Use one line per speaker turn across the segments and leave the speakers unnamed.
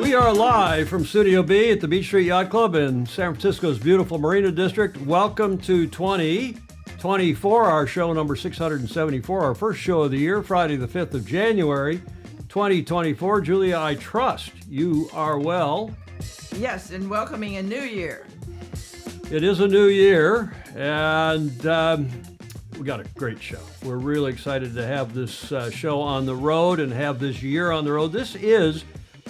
We are live from Studio B at the Beach Street Yacht Club in San Francisco's beautiful Marina District. Welcome to 2024, our show number 674, our first show of the year, Friday the 5th of January, 2024. Julia, I trust you are well.
Yes, and welcoming a new year.
It is a new year, and we got a great show. We're really excited to have this show on the road and have this year on the road. This is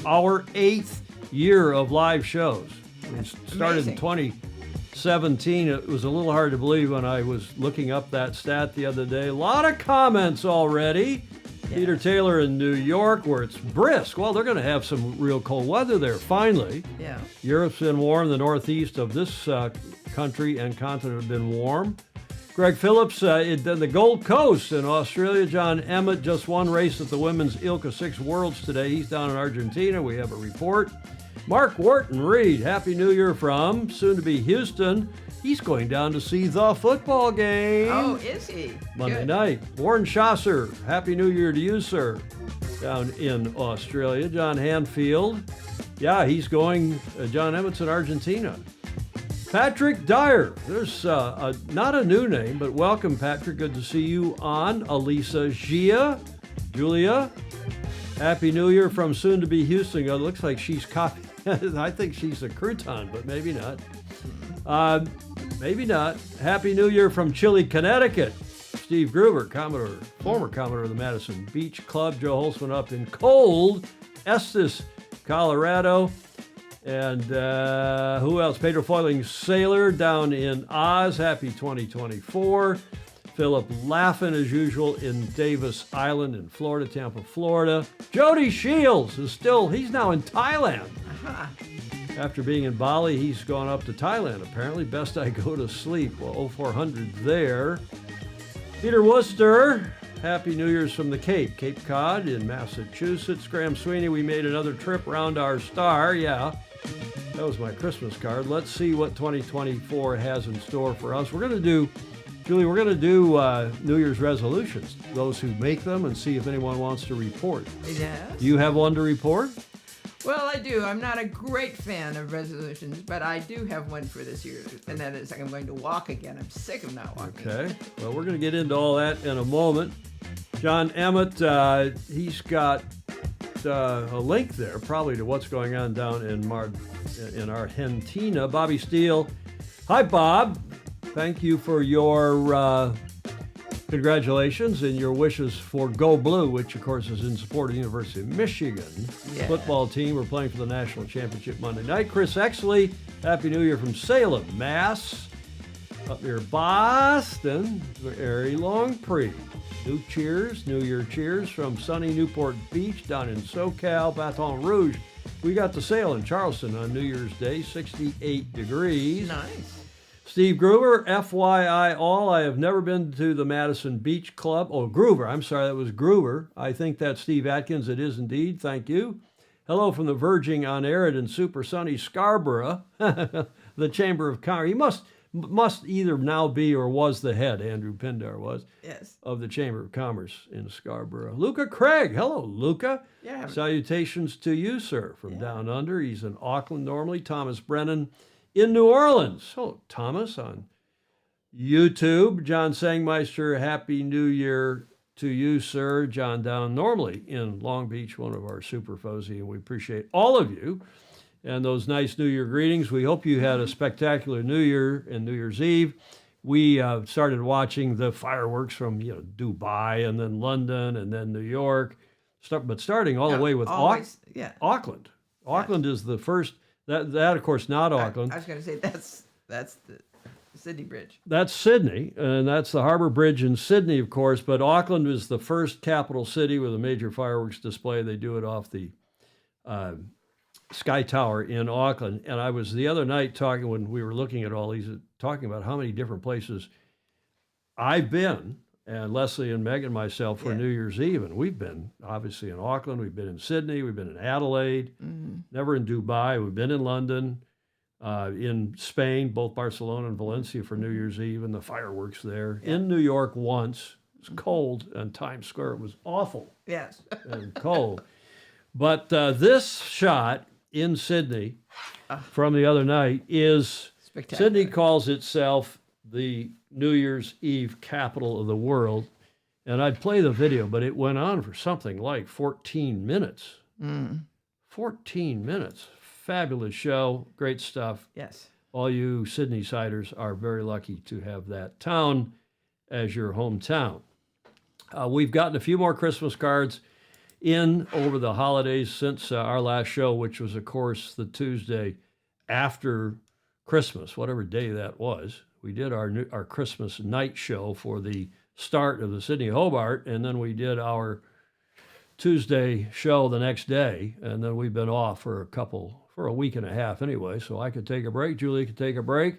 our 8th year of live shows. We started in 2017. It was a little hard to believe when I was looking up that stat the other day. A lot of comments already. Yeah. Peter Taylor in New York, where it's brisk. Well, they're going to have some real cold weather there, finally.
Yeah.
Europe's been warm. The northeast of this country and continent have been warm. Greg Phillips in the Gold Coast in Australia. John Emmett just won race at the women's ILCA 6 Worlds today. He's down in Argentina. We have a report. Mark Wharton Reed, Happy New Year from soon-to-be Houston. He's going down to see the football game.
Oh, is he?
Monday night. Warren Chaucer, Happy New Year to you, sir, down in Australia. John Hanfield, yeah, he's going. John Emmett's in Argentina. Patrick Dyer, there's not a new name, but welcome, Patrick. Good to see you on. Elisa Gia, Julia, Happy New Year from soon-to-be Houston. It looks like she's copying. I think she's a crouton, but maybe not. Maybe not. Happy New Year from Chile, Connecticut. Steve Gruber, former Commodore of the Madison Beach Club. Joe Holtzman up in cold Estes, Colorado. And who else? Pedro Foiling Sailor down in Oz. Happy 2024. Philip Laffin, as usual, in Davis Island in Florida, Tampa, Florida. Jody Shields he's now in Thailand.
Uh-huh.
After being in Bali, he's gone up to Thailand, apparently. Best I go to sleep. Well, 0400 there. Peter Worcester, Happy New Year's from the Cape Cod in Massachusetts. Graham Sweeney, we made another trip around our star. Yeah, that was my Christmas card. Let's see what 2024 has in store for us. We're going to do, Julie, New Year's resolutions, those who make them, and see if anyone wants to report.
Yes.
Do you have one to report?
Well, I do. I'm not a great fan of resolutions, but I do have one for this year, and that is I'm going to walk again. I'm sick of not walking.
Okay. Well, we're going to get into all that in a moment. John Emmett, he's got a link there, probably to what's going on down in Argentina. Bobby Steele. Hi, Bob. Thank you for your congratulations and your wishes for Go Blue, which, of course, is in support of the University of Michigan football team. We're playing for the national championship Monday night. Chris Exley, Happy New Year from Salem, Mass. Up near Boston, very long pre. New Year cheers from sunny Newport Beach down in SoCal, Baton Rouge. We got to sail in Charleston on New Year's Day, 68 degrees.
Nice.
Steve Gruber, FYI all, I have never been to the Madison Beach Club. Oh, Gruber, I'm sorry, that was Gruber. I think that's Steve Atkins. It is indeed. Thank you. Hello from the verging on arid and super sunny Scarborough, the Chamber of Commerce. He must either now be or was the head, Andrew Pindar was,
yes,
of the Chamber of Commerce in Scarborough. Luca Craig, hello, Luca.
Yeah.
Salutations to you, sir, from down under. He's in Auckland normally. Thomas Brennan in New Orleans. Hello, Thomas on YouTube. John Sangmeister, Happy New Year to you, sir. John down normally in Long Beach, one of our super fozy, and we appreciate all of you and those nice New Year greetings. We hope you had a spectacular New Year and New Year's Eve. We started watching the fireworks from Dubai and then London and then New York, but starting all the way with Auckland. Auckland is the first. That of course not Auckland.
I was going to say that's the Sydney Bridge.
That's Sydney, and that's the Harbour Bridge in Sydney, of course. But Auckland is the first capital city with a major fireworks display. They do it off the Sky Tower in Auckland. And I was the other night when we were looking at all these, talking about how many different places I've been, and Leslie and Meg and myself for New Year's Eve. And we've been obviously in Auckland, we've been in Sydney, we've been in Adelaide, never in Dubai, we've been in London, in Spain, both Barcelona and Valencia for New Year's Eve, and the fireworks there. In New York once. It was cold, and Times Square was awful.
Yes.
And cold. But this shot in Sydney from the other night is
Spectacular.
Sydney calls itself the New Year's Eve capital of the world. And I'd play the video, but it went on for something like 14 minutes. 14 minutes. Fabulous show. Great stuff.
Yes.
All you Sydney-siders are very lucky to have that town as your hometown. We've gotten a few more Christmas cards in over the holidays since our last show, which was, of course, the Tuesday after Christmas, whatever day that was. We did our Christmas night show for the start of the Sydney Hobart, and then we did our Tuesday show the next day, and then we've been off for a week and a half anyway, so I could take a break. Julie could take a break.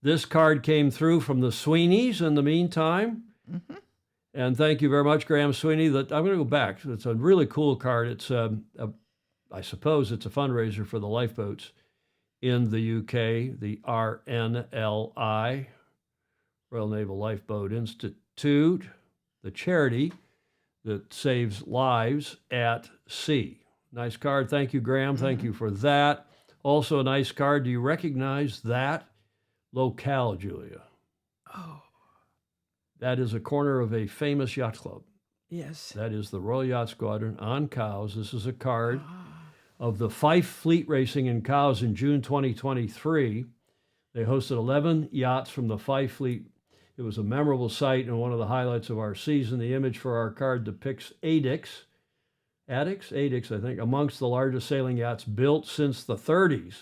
This card came through from the Sweeneys in the meantime. And thank you very much, Graham Sweeney. I'm going to go back. It's a really cool card. It's I suppose it's a fundraiser for the lifeboats in the UK, the RNLI, Royal Naval Lifeboat Institute, the charity that saves lives at sea. Nice card. Thank you, Graham. Thank you for that. Also a nice card. Do you recognize that locale, Julia?
Oh.
That is a corner of a famous yacht club.
Yes.
That is the Royal Yacht Squadron on Cowes. This is a card of the Fife Fleet Racing in Cowes in June 2023. They hosted 11 yachts from the Fife Fleet. It was a memorable sight and one of the highlights of our season. The image for our card depicts Adix, I think, amongst the largest sailing yachts built since the 30s,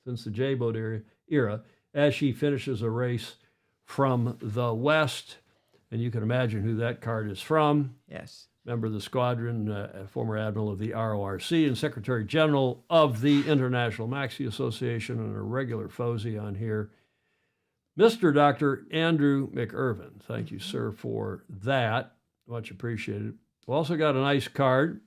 since the J-boat era, as she finishes a race from the west. And you can imagine who that card is from.
Yes.
Member of the squadron, former admiral of the RORC and Secretary General of the International Maxi Association, and a regular Fozy on here, Mr. Dr. Andrew McIrvin. Thank you, sir, for that. Much appreciated. We also got a nice card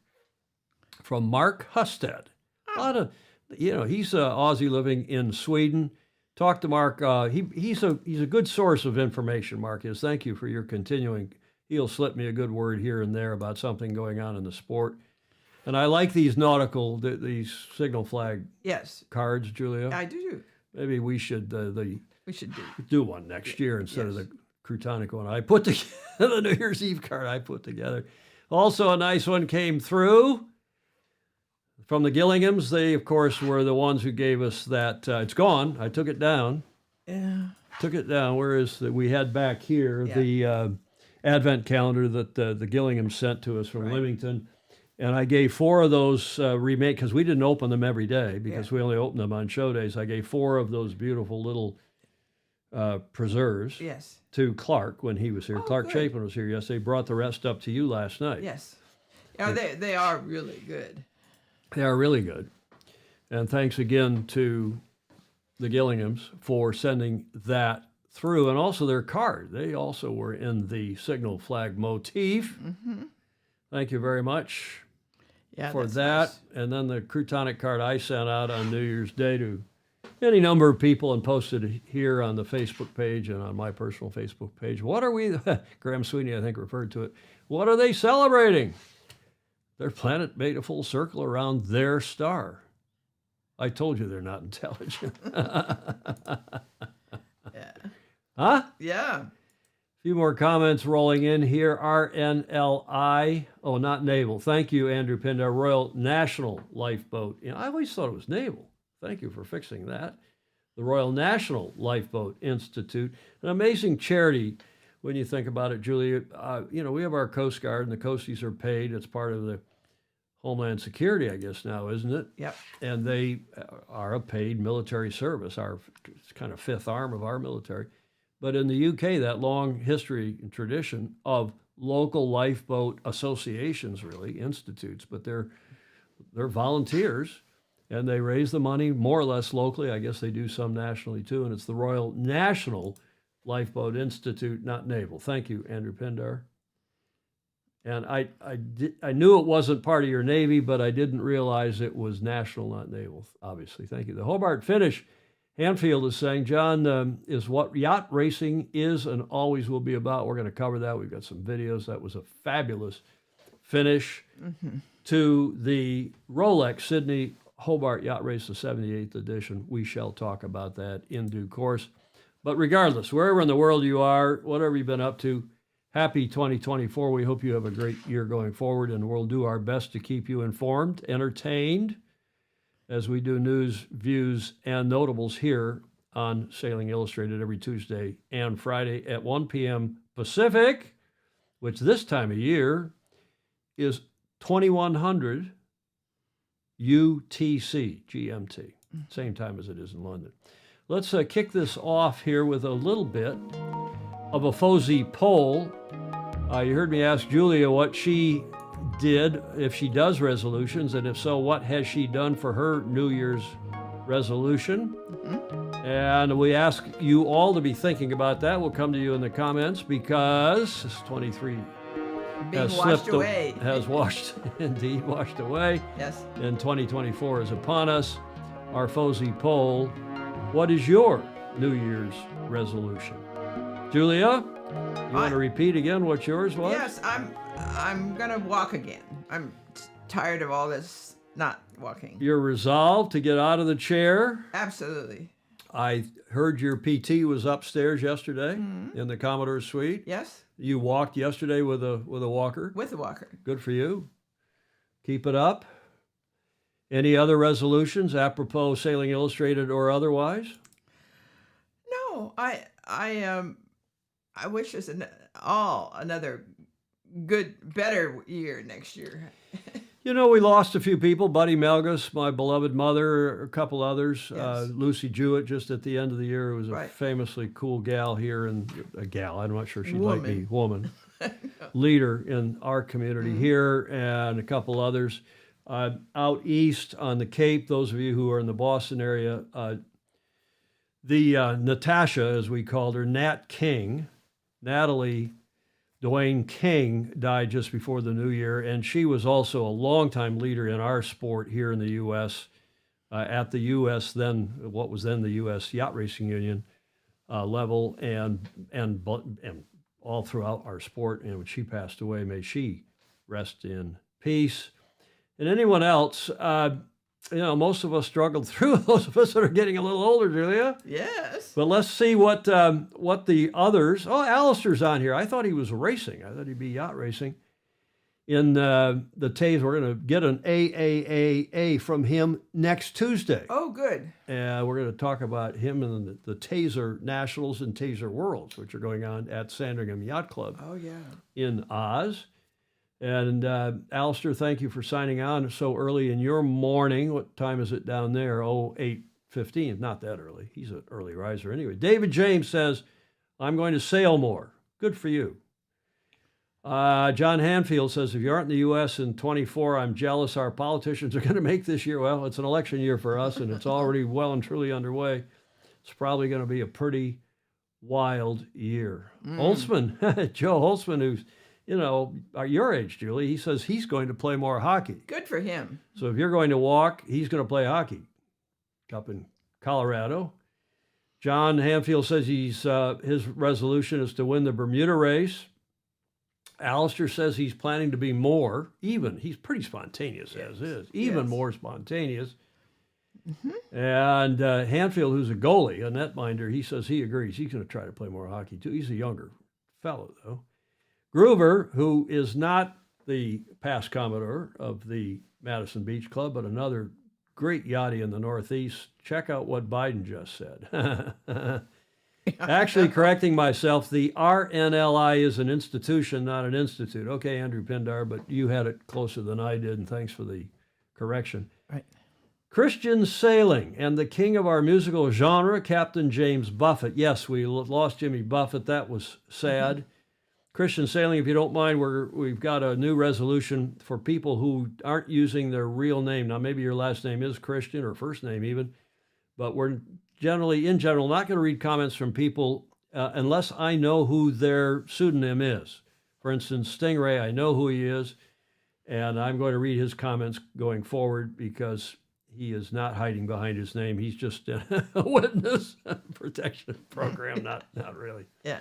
from Mark Husted. A lot of, he's an Aussie living in Sweden. Talk to Mark. He's a good source of information, Mark is. Thank you for your continuing. He'll slip me a good word here and there about something going on in the sport. And I like these these signal flag cards, Julia.
I do.
Maybe we should do one next year instead of the Crutonic one I put together, the New Year's Eve card I put together. Also, a nice one came through from the Gillinghams. They, of course, were the ones who gave us that. It's gone. I took it down.
Yeah.
Took it down. Whereas we had back here the Advent calendar that the Gillinghams sent to us from Leamington. And I gave 4 of those remake, because we didn't open them every day, because we only opened them on show days. I gave 4 of those beautiful little preserves to Clark when he was here. Clark Chapin was here yesterday. Brought the rest up to you last night.
Yes. Yeah, they are really good.
They are really good. And thanks again to the Gillinghams for sending that through, and also their card. They also were in the signal flag motif. Thank you very much for that.
Nice.
And then the Crutonic card I sent out on New Year's Day to any number of people and posted it here on the Facebook page and on my personal Facebook page. What are we, Graham Sweeney, I think, referred to it. What are they celebrating? Their planet made a full circle around their star. I told you they're not intelligent. Huh?
Yeah.
A few more comments rolling in here. RNLI. Oh, not naval. Thank you, Andrew Pindar. Royal National Lifeboat. I always thought it was naval. Thank you for fixing that. The Royal National Lifeboat Institute. An amazing charity when you think about it, Julia. We have our Coast Guard, and the Coasties are paid. It's part of the Homeland Security, I guess now, isn't it?
Yep.
And they are a paid military service, it's kind of fifth arm of our military. But in the UK, that long history and tradition of local lifeboat associations, really, institutes, but they're volunteers, and they raise the money more or less locally. I guess they do some nationally, too, and it's the Royal National Lifeboat Institute, not naval. Thank you, Andrew Pindar. And I knew it wasn't part of your Navy, but I didn't realize it was national, not naval, obviously. Thank you. The Hobart Finish, Hanfield is saying, John, is what yacht racing is and always will be about. We're going to cover that. We've got some videos. That was a fabulous finish to the Rolex Sydney Hobart Yacht Race, the 78th edition. We shall talk about that in due course. But regardless, wherever in the world you are, whatever you've been up to, happy 2024. We hope you have a great year going forward, and we'll do our best to keep you informed, entertained, as we do news, views, and notables here on Sailing Illustrated every Tuesday and Friday at 1 p.m. Pacific, which this time of year is 2100 UTC, GMT, same time as it is in London. Let's kick this off here with a little bit of a FOSI poll. You heard me ask Julia what she did, if she does resolutions, and if so, what has she done for her New Year's resolution? And we ask you all to be thinking about that. We'll come to you in the comments because this 23
Being washed away.
Has washed, indeed, washed away.
Yes.
And 2024 is upon us. Our FOSI poll, what is your New Year's resolution? Julia, you want to repeat again what yours was?
Yes, I'm going to walk again. I'm tired of all this not walking.
You're resolved to get out of the chair?
Absolutely.
I heard your PT was upstairs yesterday in the Commodore suite.
Yes.
You walked yesterday with a walker?
With a walker.
Good for you. Keep it up. Any other resolutions apropos Sailing Illustrated or otherwise?
No, I wish us another good, better year next year.
You know, we lost a few people. Buddy Melgus, my beloved mother, a couple others.
Yes.
Lucy Jewett, just at the end of the year, was a
Right.
famously cool gal here, and a gal, I'm not sure she'd
Woman.
like me, woman, leader in our community here, and a couple others. Out east on the Cape, those of you who are in the Boston area, the Natasha, as we called her, Nat King, Natalie Dwayne King, died just before the new year, and she was also a longtime leader in our sport here in the U.S., at the U.S. then, what was then the U.S. Yacht Racing Union level, and all throughout our sport. And when she passed away, may she rest in peace. And anyone else, most of us struggled through, those of us that are getting a little older, Julia.
Yes.
But let's see what the others. Oh, Alistair's on here. I thought he was racing. I thought he'd be yacht racing. In the Tays, we're going to get an AAAA from him next Tuesday.
Oh, good.
We're going to talk about him and the Taser Nationals and Taser Worlds, which are going on at Sandringham Yacht Club.
Oh, yeah.
In Oz. And Alistair, thank you for signing on so early in your morning. What time is it down there? 8:15. Not that early. He's an early riser anyway. David James says, I'm going to sail more. Good for you. John Hanfield says, if you aren't in the U.S. in 24, I'm jealous our politicians are going to make this year. Well, it's an election year for us, and it's already well and truly underway. It's probably going to be a pretty wild year. Holtzman, Joe Holtzman, who's your age, Julie, he says he's going to play more hockey.
Good for him.
So if you're going to walk, he's going to play hockey up in Colorado. John Hanfield says his resolution is to win the Bermuda race. Alistair says he's planning to be more, he's pretty spontaneous as is, more spontaneous. And Hanfield, who's a goalie, a netminder, he says he agrees. He's going to try to play more hockey too. He's a younger fellow, though. Groover, who is not the past Commodore of the Madison Beach Club, but another great yachty in the Northeast. Check out what Biden just said. Actually, correcting myself, the RNLI is an institution, not an institute. Okay, Andrew Pindar, but you had it closer than I did, and thanks for the correction.
Right.
Christian sailing and the king of our musical genre, Captain James Buffett. Yes, we lost Jimmy Buffett. That was sad. Christian sailing, if you don't mind, we've got a new resolution for people who aren't using their real name. Now, maybe your last name is Christian or first name even, but we're in general, not going to read comments from people unless I know who their pseudonym is. For instance, Stingray, I know who he is, and I'm going to read his comments going forward because he is not hiding behind his name. He's just a witness protection program, not really.
Yeah.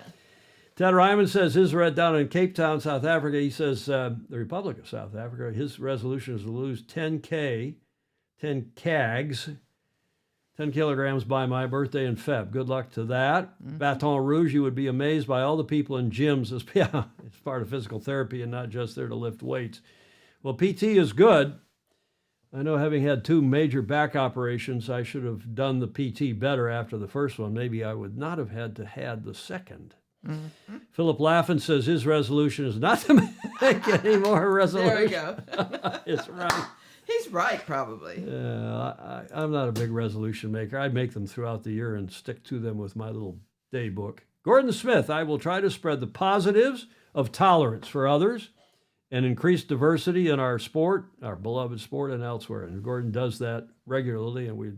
Ted Ryman says his red down in Cape Town, South Africa. He says the Republic of South Africa, his resolution is to lose 10K 10 cags, 10 kilograms by my birthday in Feb. Good luck to that. Baton Rouge, you would be amazed by all the people in gyms as part of physical therapy and not just there to lift weights. Well, PT is good. I know, having had 2 major back operations, I should have done the PT better after the first one. Maybe I would not have had to had the second. Philip Laffin says his resolution is not to make any more resolutions.
There we go.
It's right.
He's right, probably.
I'm not a big resolution maker. I make them throughout the year and stick to them with my little day book. Gordon Smith, I will try to spread the positives of tolerance for others and increase diversity in our sport, our beloved sport, and elsewhere. And Gordon does that regularly, and we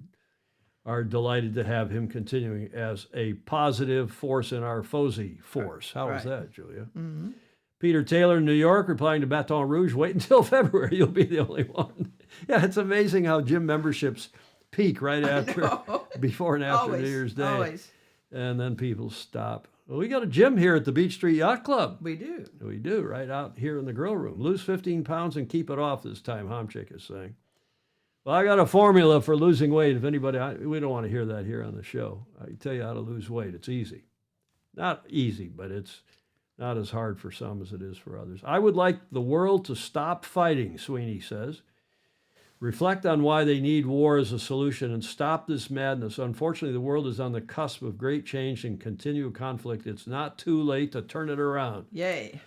are delighted to have him continuing as a positive force in our FOSI force. How was that, Julia?
Mm-hmm.
Peter Taylor in New York, replying to Baton Rouge, wait until February, you'll be the only one. Yeah, it's amazing how gym memberships peak right after, before and after New Year's Day.
Always.
And then people stop. Well, we got a gym here at the Beach Street Yacht Club.
We do.
We do, right out here in the grill room. Lose 15 pounds and keep it off this time, Homchick is saying. Well, I got a formula for losing weight. If anybody, we don't want to hear that here on the show. I can tell you how to lose weight. It's easy. Not easy, but it's not as hard for some as it is for others. I would like the world to stop fighting, Sweeney says. Reflect on why they need war as a solution and stop this madness. Unfortunately, the world is on the cusp of great change and continual conflict. It's not too late to turn it around.
Yay.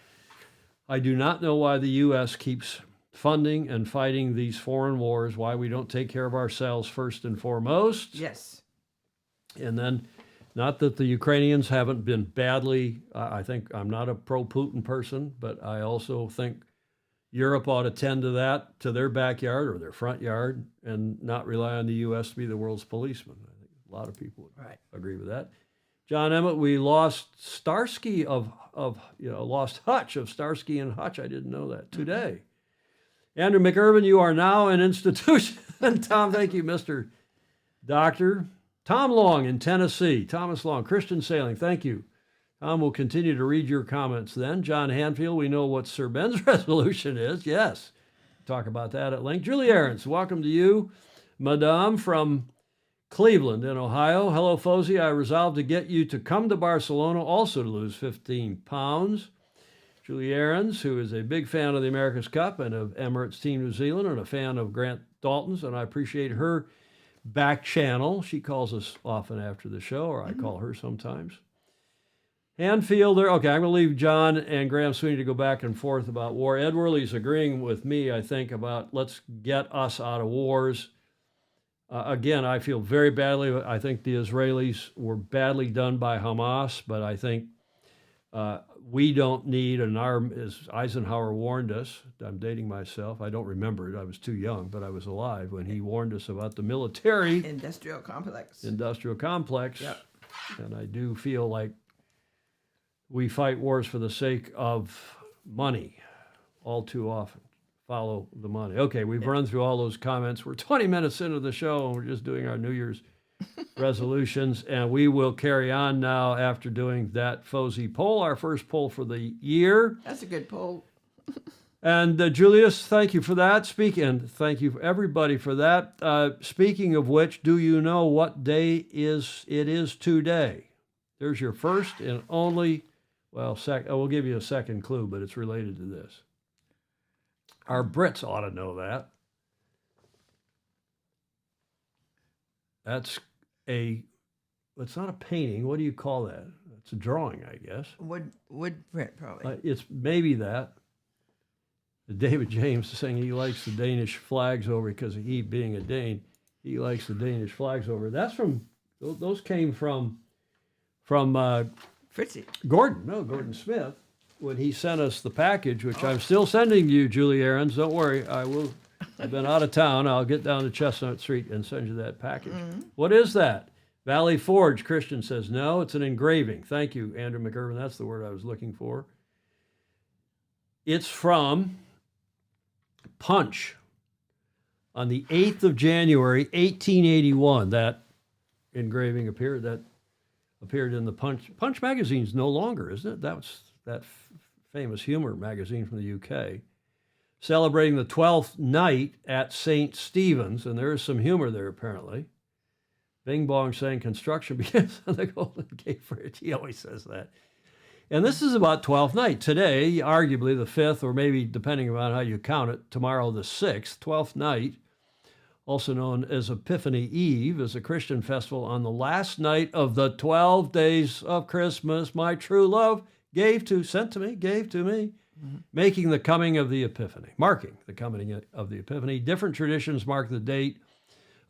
I do not know why the U.S. keeps funding and fighting these foreign wars, why we don't take care of ourselves first and foremost.
Yes.
And then, not that the Ukrainians haven't been badly, I think I'm not a pro-Putin person, but I also think Europe ought to tend to that, to their backyard or their front yard, and not rely on the U.S. to be the world's policeman. I think a lot of people would agree with that. John Emmett, we lost Starsky lost Hutch of Starsky and Hutch. I didn't know that today. Andrew McIrvin, you are now an institution. Tom, thank you, Mr. Doctor. Tom Long in Tennessee. Thomas Long, Christian Sailing, thank you. Tom will continue to read your comments then. John Hanfield, we know what Sir Ben's resolution is. Yes. Talk about that at length. Julie Ahrens, welcome to you. Madame from Cleveland in Ohio. Hello, Fozy. I resolved to get you to come to Barcelona also to lose 15 pounds. Julie Ahrens, who is a big fan of the America's Cup and of Emirates Team New Zealand and a fan of Grant Dalton's, and I appreciate her back channel. She calls us often after the show, or I call her sometimes. Hanfielder, okay, I'm going to leave John and Graham Sweeney to go back and forth about war. Ed Worley's agreeing with me, I think, about let's get us out of wars. Again, I feel very badly. I think the Israelis were badly done by Hamas, but I think we don't need an arm, as Eisenhower warned us. I'm dating myself. I don't remember it. I was too young, but I was alive when he warned us about the military.
Industrial complex.
Yep. And I do feel like we fight wars for the sake of money all too often. Follow the money. Okay, we've run through all those comments. We're 20 minutes into the show, and we're just doing our New Year's resolutions, and we will carry on now after doing that Fozy poll, our first poll for the year.
That's a good poll.
And Julius, thank you for that. Thank you everybody for that. Speaking of which, do you know what day it is today? There's your first and only, we'll give you a second clue, but it's related to this. Our Brits ought to know that. It's not a painting. What do you call that? It's a drawing, I guess.
Wood print, probably.
It's maybe that. David James is saying he likes the Danish flags over because he, being a Dane, he likes the Danish flags over. That's those came from
Fritzy.
Gordon Smith, when he sent us the package, which I'm still sending you, Julie Ahrens. Don't worry, I will. I've been out of town. I'll get down to Chestnut Street and send you that package. Mm-hmm. What is that? Valley Forge, Christian says. No, it's an engraving. Thank you, Andrew McIrvin. That's the word I was looking for. It's from Punch on the 8th of January, 1881. That engraving appeared in the Punch. Punch magazine's no longer, isn't it? That was that famous humor magazine from the UK. celebrating the 12th night at St. Stephen's, and there is some humor there apparently. Bing Bong saying construction begins on the Golden Gate Bridge. He always says that. And this is about 12th night. Today, arguably the 5th, or maybe depending on how you count it, tomorrow the 6th, 12th night, also known as Epiphany Eve, is a Christian festival on the last night of the 12 days of Christmas. My true love gave to me, making the coming of the Epiphany, marking the coming of the Epiphany. Different traditions mark the date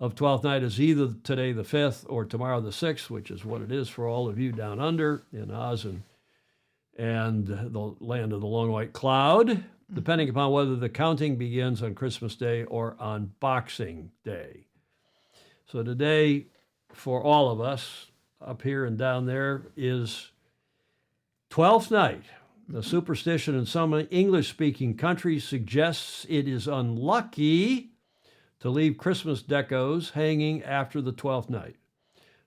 of 12th night as either today the 5th or tomorrow the 6th, which is what it is for all of you down under in Oz and the land of the long white cloud, depending upon whether the counting begins on Christmas Day or on Boxing Day. So today, for all of us up here and down there, is 12th night. The superstition in some English-speaking countries suggests it is unlucky to leave Christmas decos hanging after the 12th night.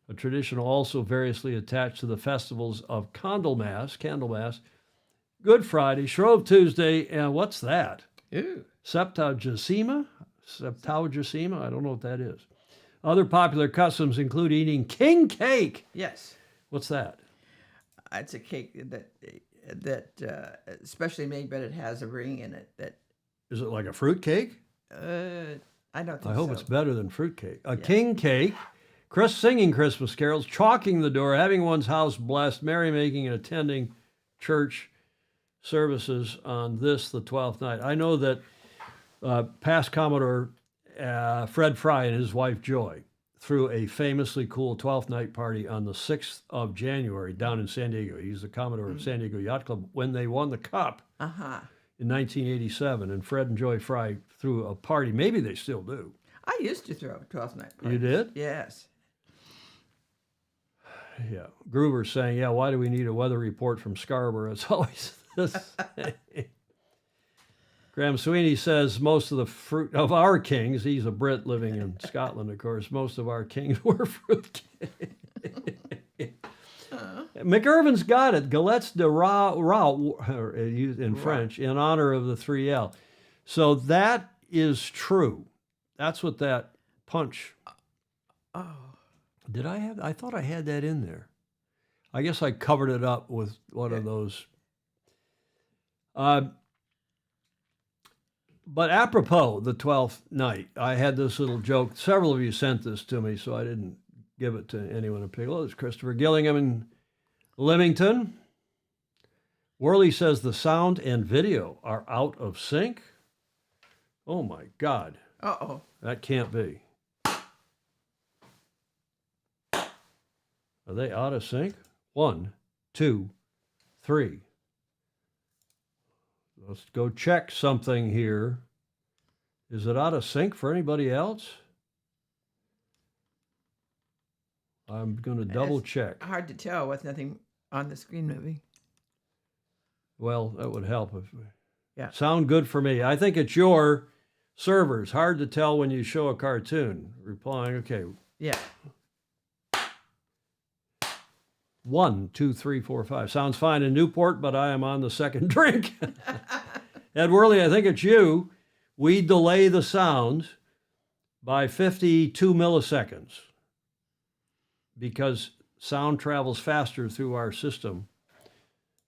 A tradition also variously attached to the festivals of Candlemas, Good Friday, Shrove Tuesday, and what's that?
Ew.
Septuagesima? I don't know what that is. Other popular customs include eating king cake.
Yes.
What's that?
It's a cake that especially made, but it has a ring in it. That
Is it like a fruit cake?
I don't think
I hope
so.
it's better than fruitcake. A king cake, singing Christmas carols, chalking the door, having one's house blessed, merrymaking, and attending church services on this, the 12th night. I know that past Commodore Fred Fry and his wife Joy threw a famously cool 12th night party on the 6th of January down in San Diego. He's the Commodore of San Diego Yacht Club when they won the Cup. In 1987, and Fred and Joy Fry threw a party. Maybe they still do.
I used to throw 12th night parties.
You did?
Yes.
Yeah. Gruber's saying, yeah, why do we need a weather report from Scarborough? It's always the same. Graham Sweeney says most of the fruit of our kings, he's a Brit living in Scotland, of course, most of our kings were fruitcake. McIrvin's got it. Galettes de Rau, in French, in honor of the 3L. So that is true. That's what that punch.
Oh.
Did I have? I thought I had that in there. I guess I covered it up with one of those. But apropos the 12th night, I had this little joke. Several of you sent this to me, so I didn't give it to anyone in particular. It's Christopher Gillingham in Leamington. Worley says the sound and video are out of sync. Oh my God.
Uh-oh.
That can't be. Are they out of sync? 1, 2, 3. Let's go check something here. Is it out of sync for anybody else? I'm going to double check.
Hard to tell with nothing on the screen movie.
Well, that would help.
Yeah.
Sound good for me. I think it's your servers. Hard to tell when you show a cartoon. Replying, okay.
Yeah.
1, 2, 3, 4, 5. Sounds fine in Newport, but I am on the second drink. Ed Worley, I think it's you. We delay the sound by 52 milliseconds because sound travels faster through our system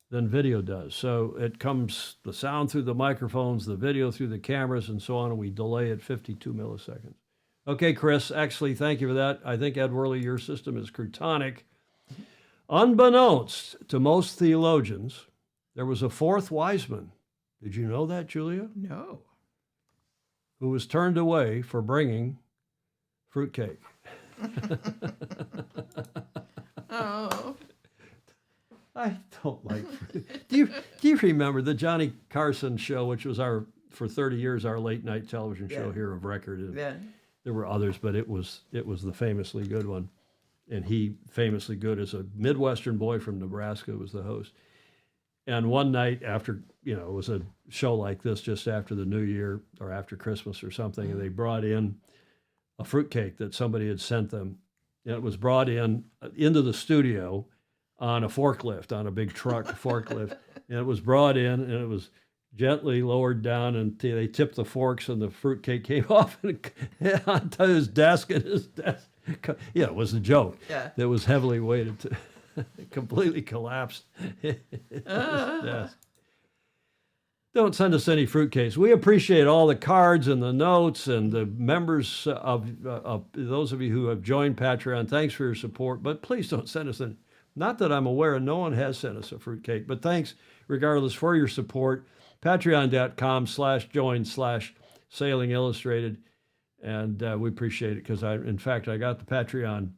than video does. So it comes, the sound through the microphones, the video through the cameras, and so on, and we delay it 52 milliseconds. Okay, Chris, actually, thank you for that. I think, Ed Worley, your system is Crutonic. Unbeknownst to most theologians, there was a fourth wise man. Did you know that, Julia?
No.
Who was turned away for bringing fruitcake.
Oh.
I don't like fruit. Do you remember the Johnny Carson show, which was for 30 years our late night television show here of record?
Yeah.
There were others, but it was the famously good one. And he, famously good as a Midwestern boy from Nebraska, was the host. And one night after, it was a show like this just after the New Year or after Christmas or something, and they brought in a fruitcake that somebody had sent them. And it was brought into the studio on a forklift, on a big truck forklift. And it was brought in, and it was gently lowered down until they tipped the forks and the fruitcake came off onto his desk. And his desk, yeah, it was a joke.
Yeah.
That was heavily weighted to completely collapsed his desk. Don't send us any fruitcakes. We appreciate all the cards and the notes and the members of those of you who have joined Patreon. Thanks for your support, but please don't send us any. Not that I'm aware of, no one has sent us a fruitcake, but thanks regardless for your support. Patreon.com/join/Sailing Illustrated. And we appreciate it because in fact, I got the Patreon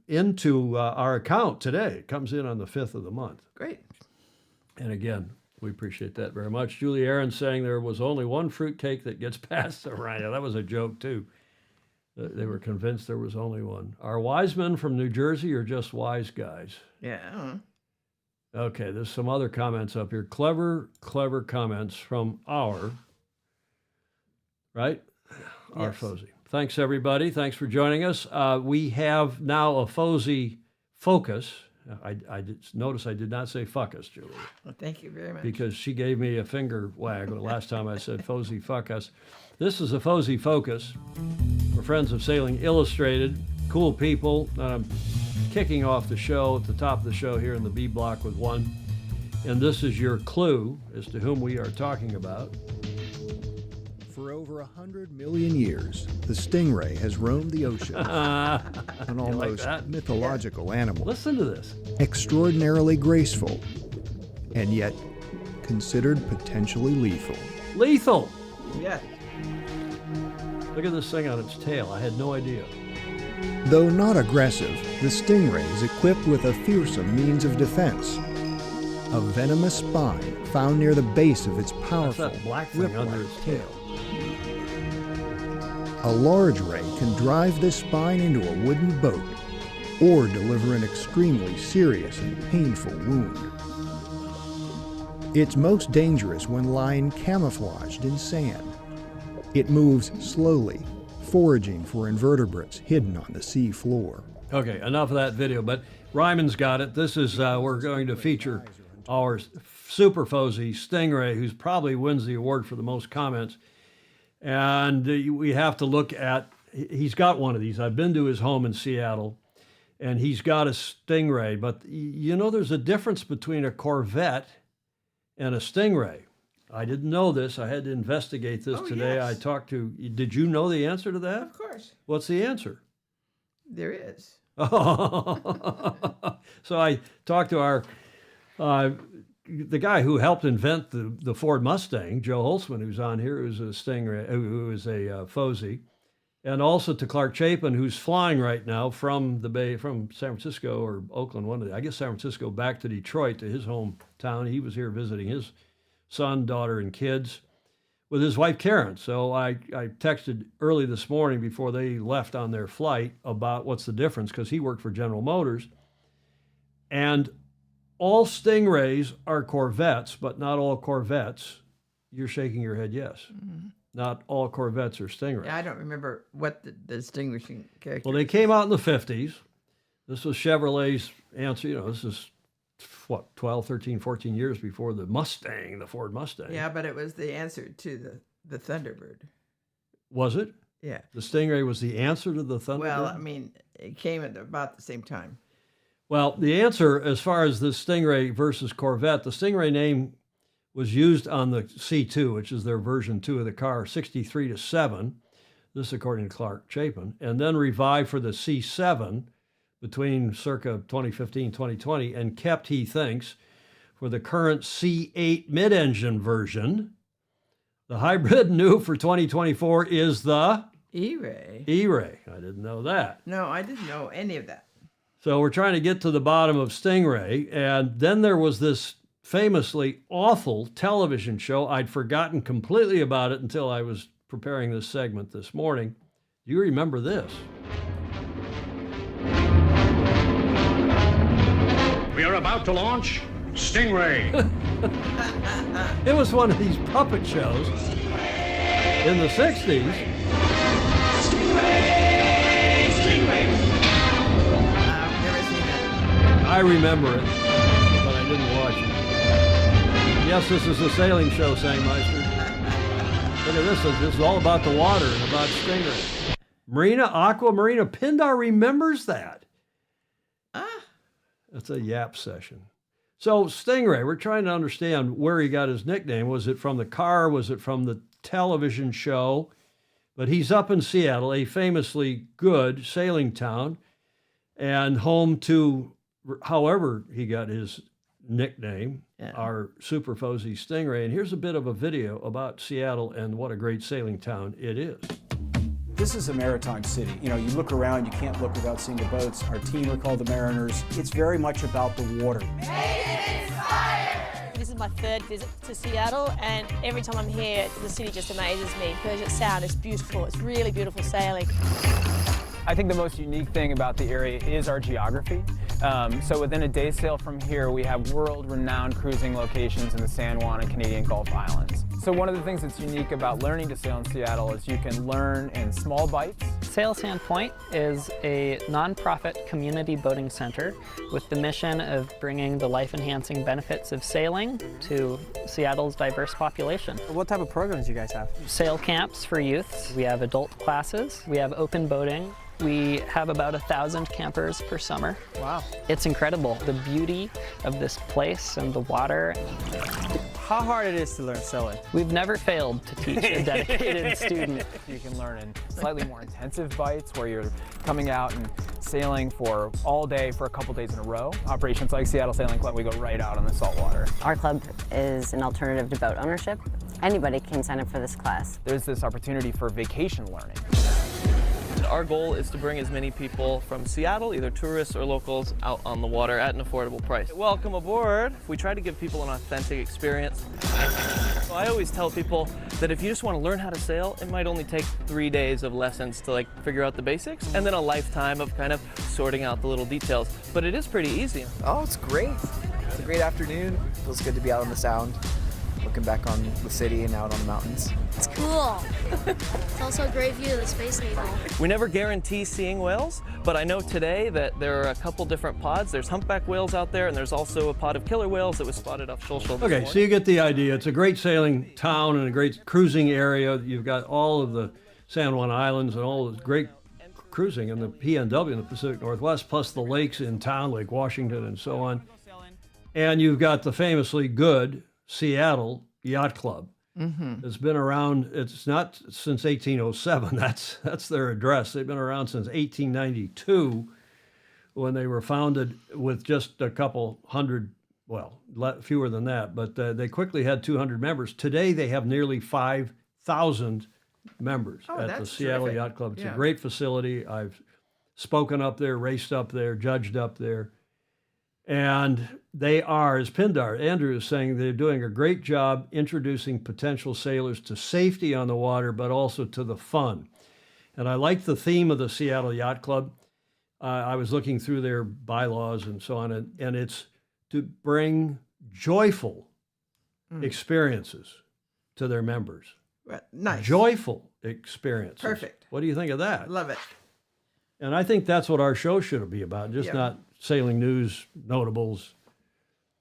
into our account today. It comes in on the 5th of the month.
Great.
And again, we appreciate that very much. Julie Aaron saying there was only one fruitcake that gets past the Rhino. That was a joke, too. They were convinced there was only one. Are wise men from New Jersey or just wise guys?
Yeah.
Okay, there's some other comments up here. Clever comments from our Fozy. Thanks, everybody. Thanks for joining us. We have now a Fozy focus. I notice I did not say fuck us, Julie.
Well, thank you very much.
Because she gave me a finger wag the last time I said Fozy fuck us. This is a Fozy focus. We're friends of Sailing Illustrated. Cool people. I'm kicking off the show at the top of the show here in the B block with one. And this is your clue as to whom we are talking about.
For over 100 million years, the stingray has roamed the ocean, an almost mythological animal.
Listen to this.
Extraordinarily graceful, and yet considered potentially lethal.
Lethal!
Yeah.
Look at this thing on its tail. I had no idea.
Though not aggressive, the stingray is equipped with a fearsome means of defense. A venomous spine found near the base of its powerful,
that black thing under its tail.
A large ray can drive this spine into a wooden boat or deliver an extremely serious and painful wound. It's most dangerous when lying camouflaged in sand. It moves slowly, foraging for invertebrates hidden on the sea floor.
Okay, enough of that video, but Ryman's got it. This is, we're going to feature our super Fozy Stingray, who's probably wins the award for the most comments. And we have to look at, he's got one of these. I've been to his home in Seattle, and he's got a Stingray. But, you know, there's a difference between a Corvette and a Stingray. I didn't know this. I had to investigate this today.
Yes.
I talked to, did you know the answer to that?
Of course.
What's the answer?
There is.
So I talked to our the guy who helped invent the Ford Mustang, Joe Holtzman, who's on here, who's a Stingray, who is a Fozy, and also to Clark Chapin, who's flying right now from the Bay, from San Francisco or Oakland, I guess San Francisco, back to Detroit, to his hometown. He was here visiting his son, daughter, and kids with his wife, Karen. So I texted early this morning before they left on their flight about what's the difference, because he worked for General Motors. And all Stingrays are Corvettes, but not all Corvettes. You're shaking your head yes. Mm-hmm. Not all Corvettes are Stingrays.
Yeah, I don't remember what the distinguishing character.
Well, they came out in the 50s. This was Chevrolet's answer. You know, this is, 12, 13, 14 years before the Mustang, the Ford Mustang.
Yeah, but it was the answer to the Thunderbird.
Was it?
Yeah.
The Stingray was the answer to the Thunderbird?
Well, I mean, it came at about the same time.
Well, the answer, as far as the Stingray versus Corvette, the Stingray name was used on the C2, which is their version 2 of the car, 63 to 7. This according to Clark Chapin. And then revived for the C7 between circa 2015, 2020, and kept, he thinks, for the current C8 mid-engine version. The hybrid new for 2024 is the
E-Ray.
E-Ray. I didn't know that.
No, I didn't know any of that.
So we're trying to get to the bottom of Stingray. And then there was this famously awful television show. I'd forgotten completely about it until I was preparing this segment this morning. Do you remember this?
We are about to launch Stingray.
It was one of these puppet shows in the 60s.
I've never seen it.
I remember it, but I didn't watch it. Yes, this is a sailing show, Sangmeister. Look at this. This is all about the water and about stingray. Marina, Aqua Marina. Pindar remembers that. That's a yap session. So Stingray, we're trying to understand where he got his nickname. Was it from the car? Was it from the television show? But he's up in Seattle, a famously good sailing town, and home to, however he got his nickname, our Super Fuzzy Stingray. And here's a bit of a video about Seattle and what a great sailing town it is.
This is a maritime city. You know, you look around, you can't look without seeing the boats. Our team are called the Mariners. It's very much about the water.
This is my third visit to Seattle, and every time I'm here, the city just amazes me. Puget Sound is beautiful. It's really beautiful sailing.
I think the most unique thing about the area is our geography. So within a day sail from here, we have world-renowned cruising locations in the San Juan and Canadian Gulf Islands. So one of the things that's unique about learning to sail in Seattle is you can learn in small bites.
Sail Sand Point is a nonprofit community boating center with the mission of bringing the life-enhancing benefits of sailing to Seattle's diverse population.
What type of programs do you guys have?
Sail camps for youths. We have adult classes. We have open boating. We have about 1,000 campers per summer.
Wow.
It's incredible, the beauty of this place and the water.
How hard it is to learn sailing?
We've never failed to teach a dedicated student.
You can learn in slightly more intensive bites where you're coming out and sailing for all day for a couple days in a row. Operations like Seattle Sailing Club, we go right out on the saltwater.
Our club is an alternative to boat ownership. Anybody can sign up for this class.
There's this opportunity for vacation learning.
Our goal is to bring as many people from Seattle, either tourists or locals, out on the water at an affordable price. Welcome aboard. We try to give people an authentic experience. So I always tell people that if you just want to learn how to sail, it might only take 3 days of lessons to figure out the basics, and then a lifetime of kind of sorting out the little details. But it is pretty easy.
Oh, it's great. It's a great afternoon. Feels good to be out on the Sound, looking back on the city and out on the mountains.
It's cool. It's also a great view of the Space Needle.
We never guarantee seeing whales, but I know today that there are a couple different pods. There's humpback whales out there, and there's also a pod of killer whales that was spotted off Shoal this morning.
So you get the idea. It's a great sailing town and a great cruising area. You've got all of the San Juan Islands and all the great cruising in the PNW in the Pacific Northwest, plus the lakes in town, Lake Washington and so on. And you've got the famously good Seattle Yacht Club. It's been around, it's not since 1807, that's their address. They've been around since 1892 when they were founded with just a couple hundred, well, fewer than that, but they quickly had 200 members. Today they have nearly 5,000 members at the Seattle
terrific.
Yacht Club. It's a great facility. I've spoken up there, raced up there, judged up there. And they are, as Pindar, Andrew is saying, they're doing a great job introducing potential sailors to safety on the water, but also to the fun. And I like the theme of the Seattle Yacht Club. I was looking through their bylaws and so on, and it's to bring joyful experiences to their members.
Nice.
Joyful experiences.
Perfect.
What do you think of that?
Love it.
And I think that's what our show should be about, just not sailing news, notables.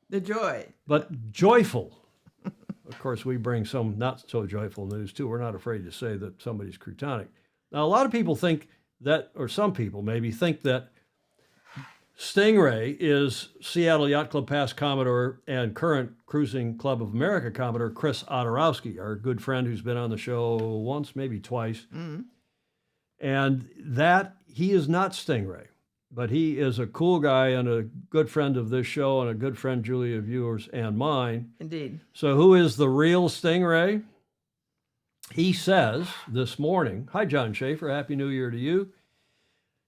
The joy.
But joyful. Of course, we bring some not so joyful news too. We're not afraid to say that somebody's crotonic. Now, a lot of people think that, or some people maybe think that Stingray is Seattle Yacht Club past Commodore and current Cruising Club of America Commodore Chris Otorowski, our good friend who's been on the show once, maybe twice. And that he is not Stingray, but he is a cool guy and a good friend of this show and a good friend, Julie, of yours and mine.
Indeed.
So who is the real Stingray? He says this morning, hi, John Schaefer, Happy New Year to you.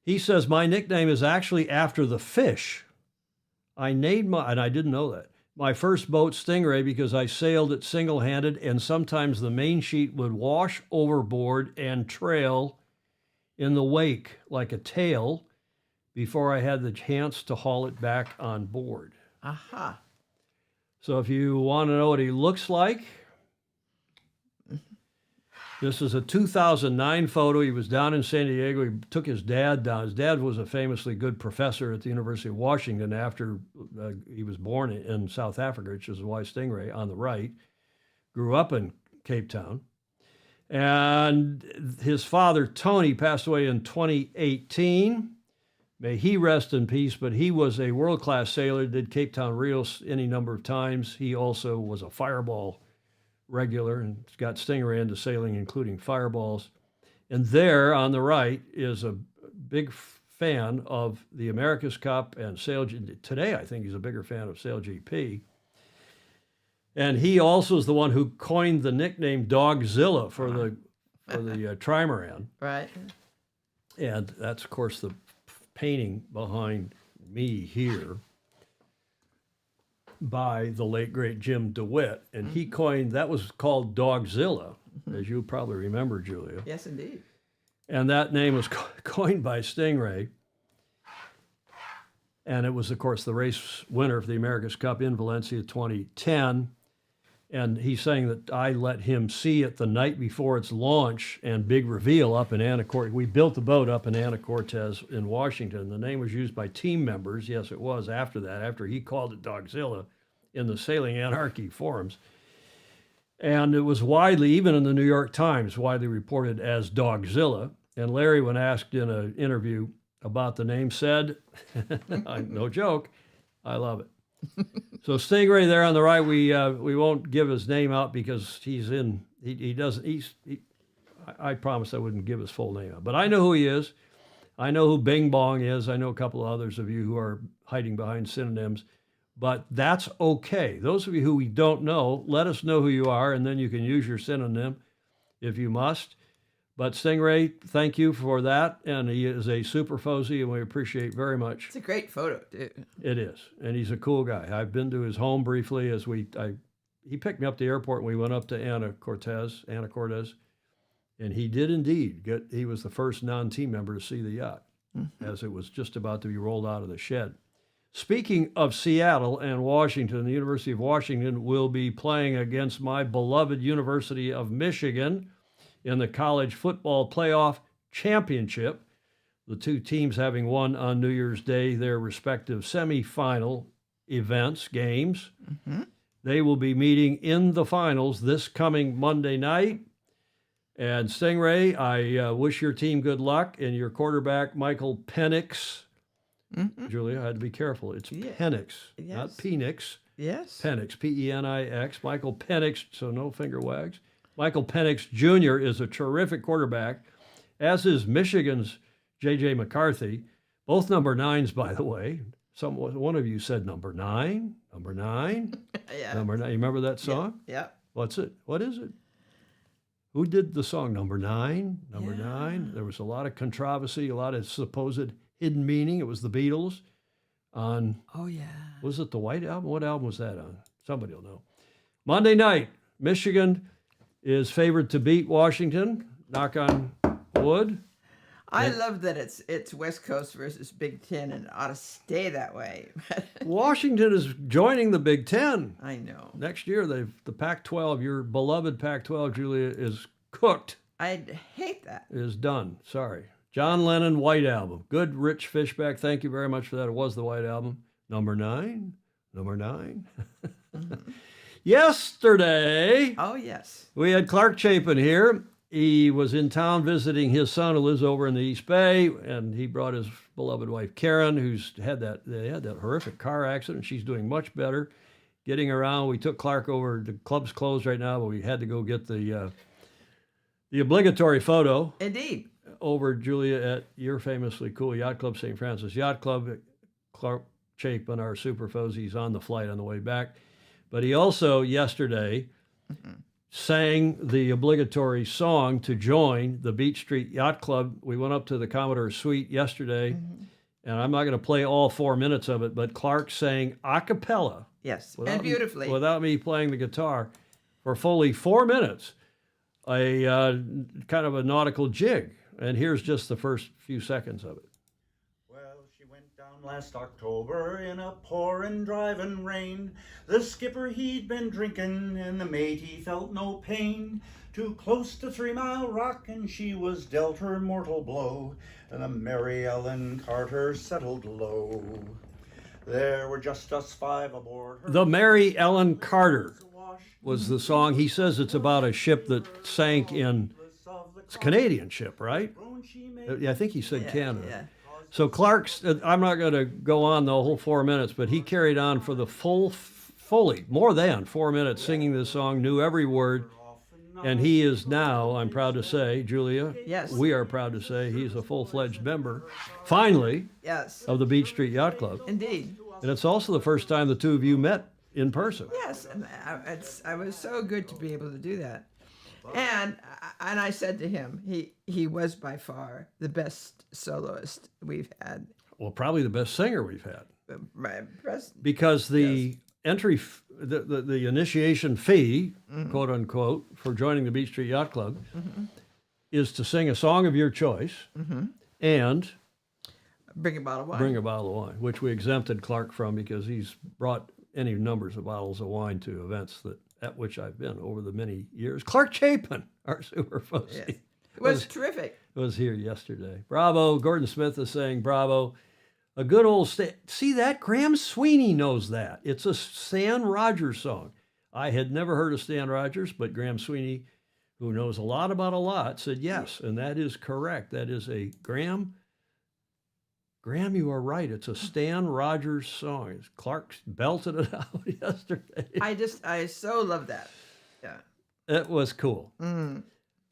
He says, my nickname is actually after the fish. I named and I didn't know that, my first boat Stingray because I sailed it single-handed and sometimes the main sheet would wash overboard and trail in the wake like a tail before I had the chance to haul it back on board.
Aha.
So if you want to know what he looks like, This is a 2009 photo. He was down in San Diego. He took his dad down. His dad was a famously good professor at the University of Washington after he was born in South Africa, which is why Stingray on the right. Grew up in Cape Town. And his father, Tony, passed away in 2018. May he rest in peace, but he was a world-class sailor, did Cape Town reels any number of times. He also was a fireball regular and got Stingray into sailing, including fireballs. And there on the right is a big fan of the America's Cup and Sail. Today, I think he's a bigger fan of Sail GP. And he also is the one who coined the nickname Dogzilla for the trimaran.
Right.
And that's, of course, the painting behind me here by the late, great Jim DeWitt. And he coined, that was called Dogzilla, as you probably remember, Julia.
Yes, indeed.
And that name was coined by Stingray. And it was, of course, the race winner for the America's Cup in Valencia 2010. And he's saying that I let him see it the night before its launch and big reveal up in Anacortes. We built the boat up in Anacortes in Washington. The name was used by team members. Yes, it was after that, after he called it Dogzilla in the Sailing Anarchy forums. And it was widely, even in the New York Times, widely reported as Dogzilla. And Larry, when asked in an interview about the name, said, no joke, I love it. So Stingray there on the right, we won't give his name out because I promised I wouldn't give his full name out. But I know who he is. I know who Bing Bong is. I know a couple of others of you who are hiding behind synonyms. But that's okay. Those of you who we don't know, let us know who you are, and then you can use your synonym if you must. But Stingray, thank you for that. And he is a super Fozy, and we appreciate very much.
It's a great photo, too.
It is. And he's a cool guy. I've been to his home briefly as he picked me up at the airport and we went up to Anacortes. And he did indeed he was the first non-team member to see the yacht as it was just about to be rolled out of the shed. Speaking of Seattle and Washington, the University of Washington will be playing against my beloved University of Michigan in the college football playoff championship. The two teams having won on New Year's Day their respective semifinal games. They will be meeting in the finals this coming Monday night. And Stingray, I wish your team good luck, and your quarterback, Michael Penix. Julia, I had to be careful. It's Penix, not Penix.
Yes.
Penix, P-E-N-I-X. Michael Penix, so no finger wags. Michael Penix Jr. is a terrific quarterback, as is Michigan's J.J. McCarthy, both number 9s, by the way. One of you said number 9.
Yeah.
Number 9. You remember that song?
Yeah.
What's it? What is it? Who did the song Number 9? Number 9. There was a lot of controversy, a lot of supposed hidden meaning. It was the Beatles on.
Oh yeah.
Was it the White Album? What album was that on? Somebody will know. Monday night, Michigan is favored to beat Washington. Knock on wood.
I love that it's West Coast versus Big Ten, and it ought to stay that way.
Washington is joining the Big Ten.
I know.
Next year, the Pac-12, your beloved Pac-12, Julia, is cooked.
I'd hate that.
Is done. Sorry. John Lennon, White Album. Good, Rich Fishback. Thank you very much for that. It was the White Album. Number 9. Yesterday,
oh yes,
we had Clark Chapin here. He was in town visiting his son who lives over in the East Bay, and he brought his beloved wife Karen, they had that horrific car accident. She's doing much better, getting around. We took Clark over. The club's closed right now, but we had to go get the obligatory photo.
Indeed.
Over, Julia, at your famously cool yacht club, St. Francis Yacht Club. Clark Chapin, our super Fozy's on the flight on the way back. But he also, yesterday, sang the obligatory song to join the Beach Street Yacht Club. We went up to the Commodore Suite yesterday, and I'm not going to play all 4 minutes of it, but Clark sang a cappella.
Yes, and beautifully.
Without me playing the guitar for fully 4 minutes, a kind of a nautical jig. And here's just the first few seconds of it.
Well, she went down last October in a pouring driving rain. The skipper he'd been drinking and the mate he felt no pain. Too close to 3 Mile Rock and she was dealt her mortal blow, and the Mary Ellen Carter settled low. There were just us 5 aboard her.
The Mary Ellen Carter was the song. He says it's about a ship that sank in, it's a Canadian ship, right? Yeah, I think he said Canada.
Yeah.
So Clark's, I'm not going to go on the whole 4 minutes, but he carried on for the fully, more than 4 minutes singing this song, knew every word. And he is now, I'm proud to say, Julia,
yes,
we are proud to say he's a full-fledged member, finally,
yes,
of the Beach Street Yacht Club.
Indeed.
And it's also the first time the two of you met in person.
Yes, and I was so good to be able to do that. And I said to him, he was by far the best soloist we've had.
Well, probably the best singer we've had.
Best,
because the
yes.
entry, the initiation fee, quote unquote, for joining the Beach Street Yacht Club is to sing a song of your choice and
bring a bottle of wine.
Bring a bottle of wine, which we exempted Clark from because he's brought any numbers of bottles of wine to events at which I've been over the many years. Clark Chapin, our super folks.
Yes. It was terrific.
Was here yesterday. Bravo. Gordon Smith is saying bravo. A good old see that? Graham Sweeney knows that. It's a Stan Rogers song. I had never heard of Stan Rogers, but Graham Sweeney, who knows a lot about a lot, said yes, and that is correct. That is a Graham, you are right. It's a Stan Rogers song. Clark belted it out yesterday.
I so love that. Yeah.
It was cool.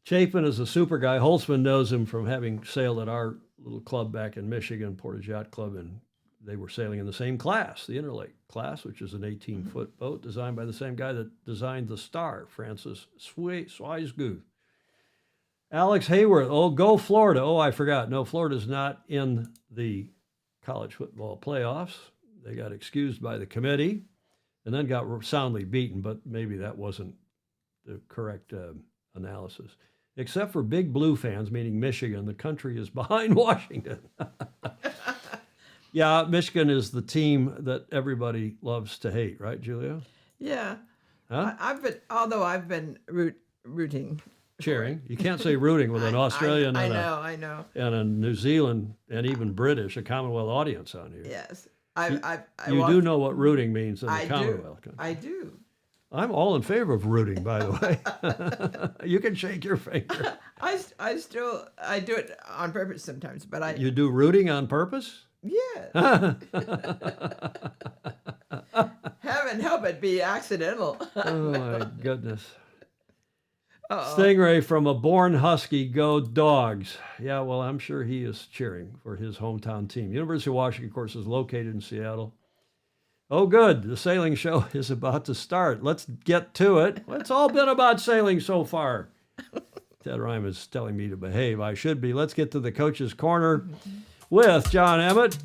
Chapin is a super guy. Holtzman knows him from having sailed at our little club back in Michigan, Portage Yacht Club, and they were sailing in the same class, the Interlake class, which is an 18-foot boat designed by the same guy that designed the Star, Francis Swaisgu. Alex Hayworth, oh, go Florida. Oh, I forgot. No, Florida's not in the college football playoffs. They got excused by the committee and then got soundly beaten, but maybe that wasn't the correct analysis. Except for Big Blue fans, meaning Michigan, the country is behind Washington. Yeah, Michigan is the team that everybody loves to hate, right, Julia?
Yeah.
Huh?
I've been rooting.
Cheering. You can't say rooting with an Australian
I know.
And a New Zealand and even British, a Commonwealth audience on here.
Yes.
You do know what rooting means in the Commonwealth country.
I do.
I'm all in favor of rooting, by the way. You can shake your finger.
I do it on purpose sometimes, but
You do rooting on purpose?
Yeah. Heaven help it be accidental.
Oh my goodness. Stingray from a born Husky, go Dogs. Yeah, well, I'm sure he is cheering for his hometown team. University of Washington, of course, is located in Seattle. Oh, good. The sailing show is about to start. Let's get to it. It's all been about sailing so far. Ted Rhyme is telling me to behave. I should be. Let's get to the Coach's Corner with John Emmett,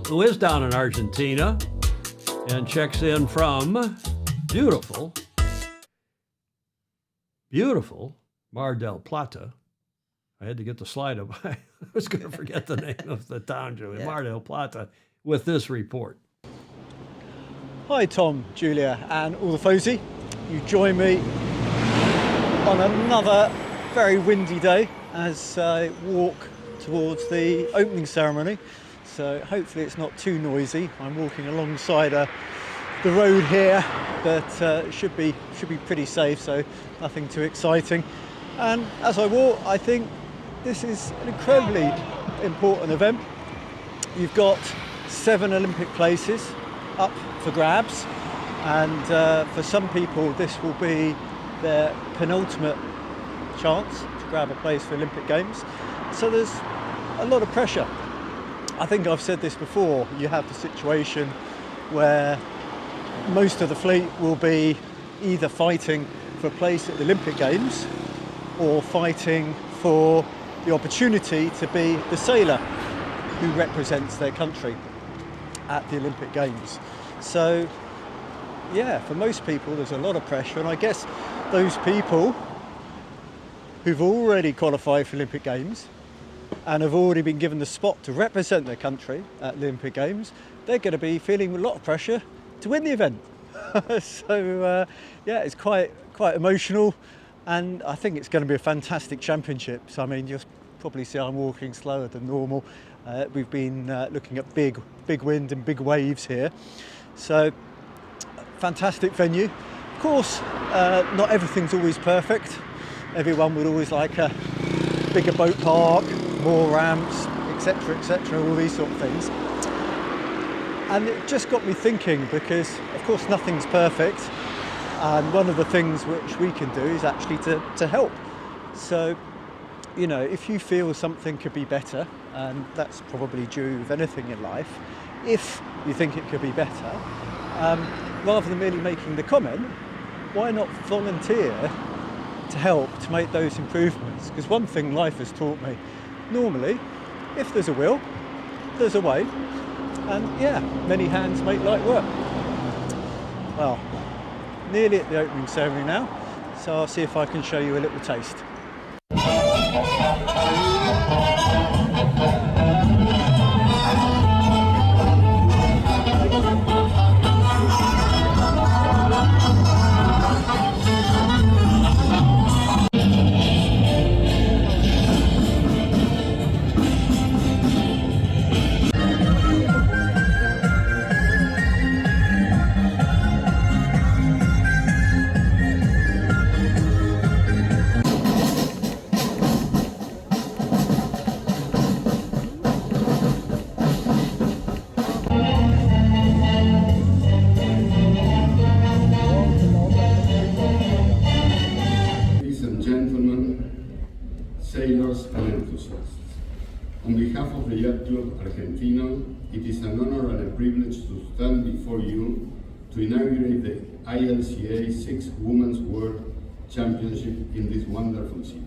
who is down in Argentina and checks in from beautiful Mar del Plata. I had to get the slide up. I was going to forget the name of the town, Julia. Mar del Plata, with this report.
Hi Tom, Julia and all the Fozy. You join me on another very windy day as I walk towards the opening ceremony. So hopefully it's not too noisy. I'm walking alongside the road here, but it should be pretty safe, so nothing too exciting. And as I walk, I think this is an incredibly important event. You've got 7 Olympic places up for grabs, and for some people this will be their penultimate chance to grab a place for Olympic Games. So there's a lot of pressure. I think I've said this before, you have the situation where most of the fleet will be either fighting for a place at the Olympic Games or fighting for the opportunity to be the sailor who represents their country at the Olympic Games. So yeah, for most people there's a lot of pressure, and I guess those people who've already qualified for Olympic Games and have already been given the spot to represent their country at the Olympic Games, they're going to be feeling a lot of pressure to win the event. So yeah, it's quite emotional, and I think it's going to be a fantastic championship. So I mean, you'll probably see I'm walking slower than normal. We've been looking at big wind and big waves here. So fantastic venue. Of course, not everything's always perfect. Everyone would always like a bigger boat park, more ramps, etc., all these sort of things. And it just got me thinking, because of course nothing's perfect, and one of the things which we can do is actually to help. So, you know, if you feel something could be better, and that's probably due with anything in life, if you think it could be better, rather than merely making the comment, why not volunteer to help to make those improvements? Because one thing life has taught me, normally, if there's a will, there's a way. And yeah, many hands make light work. Well, nearly at the opening ceremony now, so I'll see if I can show you a little taste.
sailors and enthusiasts. On behalf of the Yacht Club Argentino, it is an honor and a privilege to stand before you to inaugurate the ILCA 6 Women's World Championship in this wonderful city.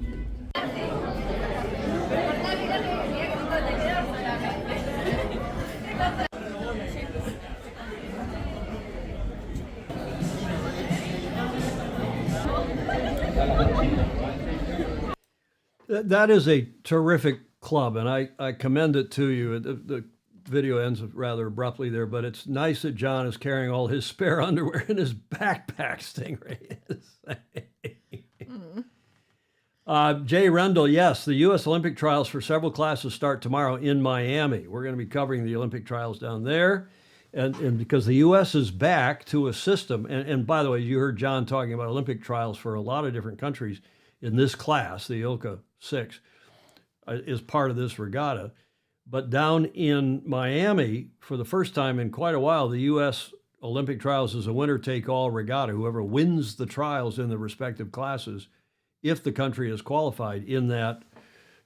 That is a terrific club, and I commend it to you. The video ends rather abruptly there, but it's nice that John is carrying all his spare underwear in his backpack, Stingray is. Jay Rendell, yes, the U.S. Olympic trials for several classes start tomorrow in Miami. We're going to be covering the Olympic trials down there, and because the U.S. is back to a system, and by the way, you heard John talking about Olympic trials for a lot of different countries in this class, the ILCA 6, is part of this regatta. But down in Miami, for the first time in quite a while, the U.S. Olympic trials is a winner-take-all regatta. Whoever wins the trials in the respective classes, if the country is qualified in that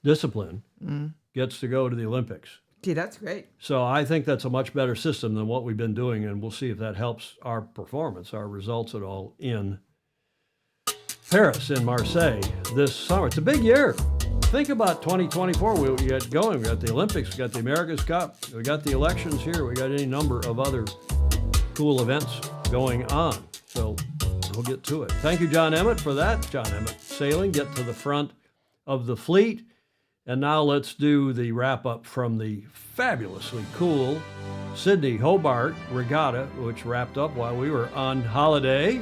discipline, gets to go to the Olympics.
Gee, that's great.
So I think that's a much better system than what we've been doing, and we'll see if that helps our performance, our results at all in Paris, in Marseille this summer. It's a big year. Think about 2024. We get going. We got the Olympics, we got the America's Cup, we got the elections here, we got any number of other cool events going on. So we'll get to it. Thank you, John Emmett, for that. John Emmett Sailing, get to the front of the fleet. And now let's do the wrap up from the fabulously cool Sydney Hobart Regatta, which wrapped up while we were on holiday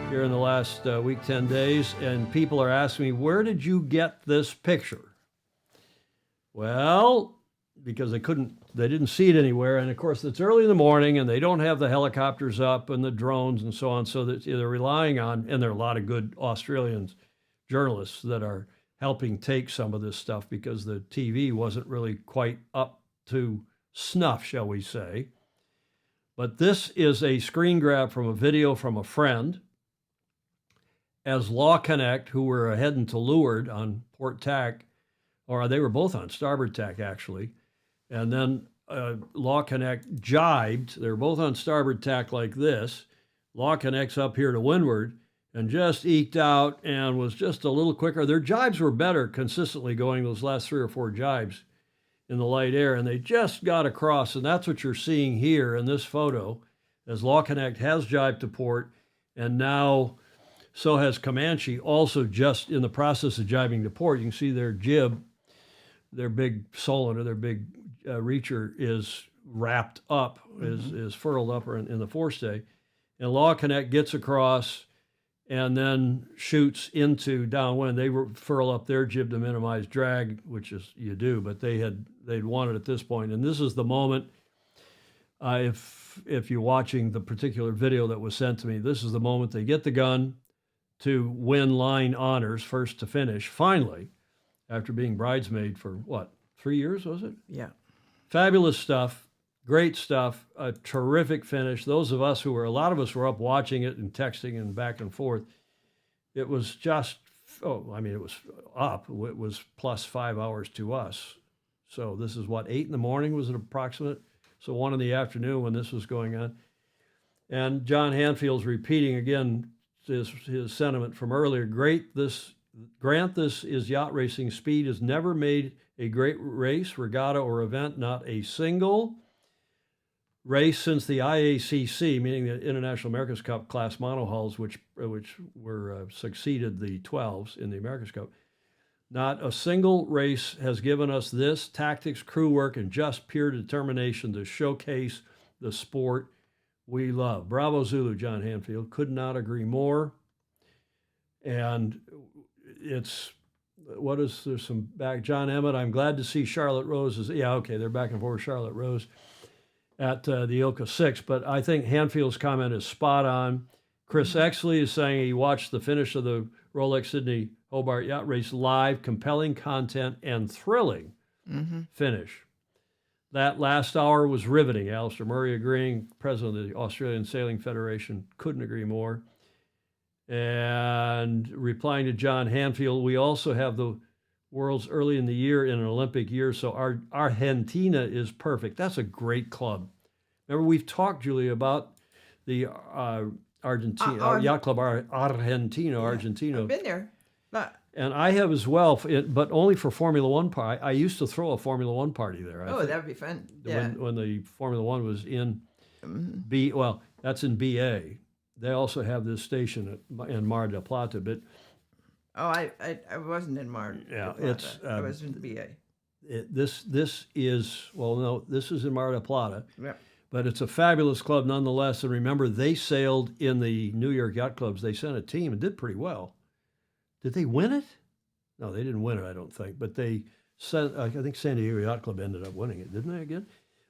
here in the last week, 10 days, and people are asking me, where did you get this picture? Well, because they didn't see it anywhere, and of course it's early in the morning, and they don't have the helicopters up and the drones and so on, so that they're relying on, and there are a lot of good Australian journalists that are helping take some of this stuff because the TV wasn't really quite up to snuff, shall we say. But this is a screen grab from a video from a friend, as Law Connect, who were heading to Leeward on port tack, or they were both on starboard tack, actually, and then Law Connect jibed. They were both on starboard tack like this. Law Connect's up here to windward and just eked out and was just a little quicker. Their jibes were better consistently going those last 3 or 4 jibes in the light air, and they just got across, and that's what you're seeing here in this photo, as Law Connect has jibed to port, and now so has Comanche, also just in the process of jibing to port. You can see their jib their big Solon or their big reacher is wrapped up, is furled up in the forestay. And Law Connect gets across and then shoots into downwind. They furl up their jib to minimize drag, which is you do, but they'd won it at this point. And this is the moment, if you're watching the particular video that was sent to me, this is the moment they get the gun to win line honors, first to finish, finally, after being bridesmaid for, 3 years, was it?
Yeah.
Fabulous stuff, great stuff, a terrific finish. Those of us a lot of us were up watching it and texting and back and forth. It was just, it was up. It was plus 5 hours to us. So this is 8 in the morning was an approximate? So 1 in the afternoon when this was going on. And John Hanfield's repeating again his sentiment from earlier. Grant this is yacht racing. Speed has never made a great race, regatta, or event. Not a single race since the IACC, meaning the International America's Cup class monohulls, which were succeeded the 12s in the America's Cup. Not a single race has given us this tactics, crew work, and just pure determination to showcase the sport we love. Bravo Zulu, John Hanfield. Could not agree more. And there's some back. John Emmett, I'm glad to see Charlotte Rose they're back and forth Charlotte Rose at the ILCA 6. But I think Hanfield's comment is spot on. Chris Exley is saying he watched the finish of the Rolex Sydney Hobart Yacht Race live, compelling content and thrilling finish. That last hour was riveting. Alistair Murray agreeing, president of the Australian Sailing Federation, couldn't agree more. And replying to John Hanfield, we also have the world's early in the year in an Olympic year, so our Argentina is perfect. That's a great club. Remember, we've talked, Julia, about the Argentina yacht club, Argentina.
I've been there.
And I have as well, but only for Formula One party. I used to throw a Formula One party there.
That would be fun. Yeah.
When the Formula One was in that's in BA. They also have this station in Mar del Plata, but
I wasn't in Mar del Plata. I was in BA.
This is in Mar del Plata.
Yeah.
But it's a fabulous club nonetheless. And remember, they sailed in the New York Yacht Clubs. They sent a team and did pretty well. Did they win it? No, they didn't win it, I don't think. But they sent, I think San Diego Yacht Club ended up winning it, didn't they again?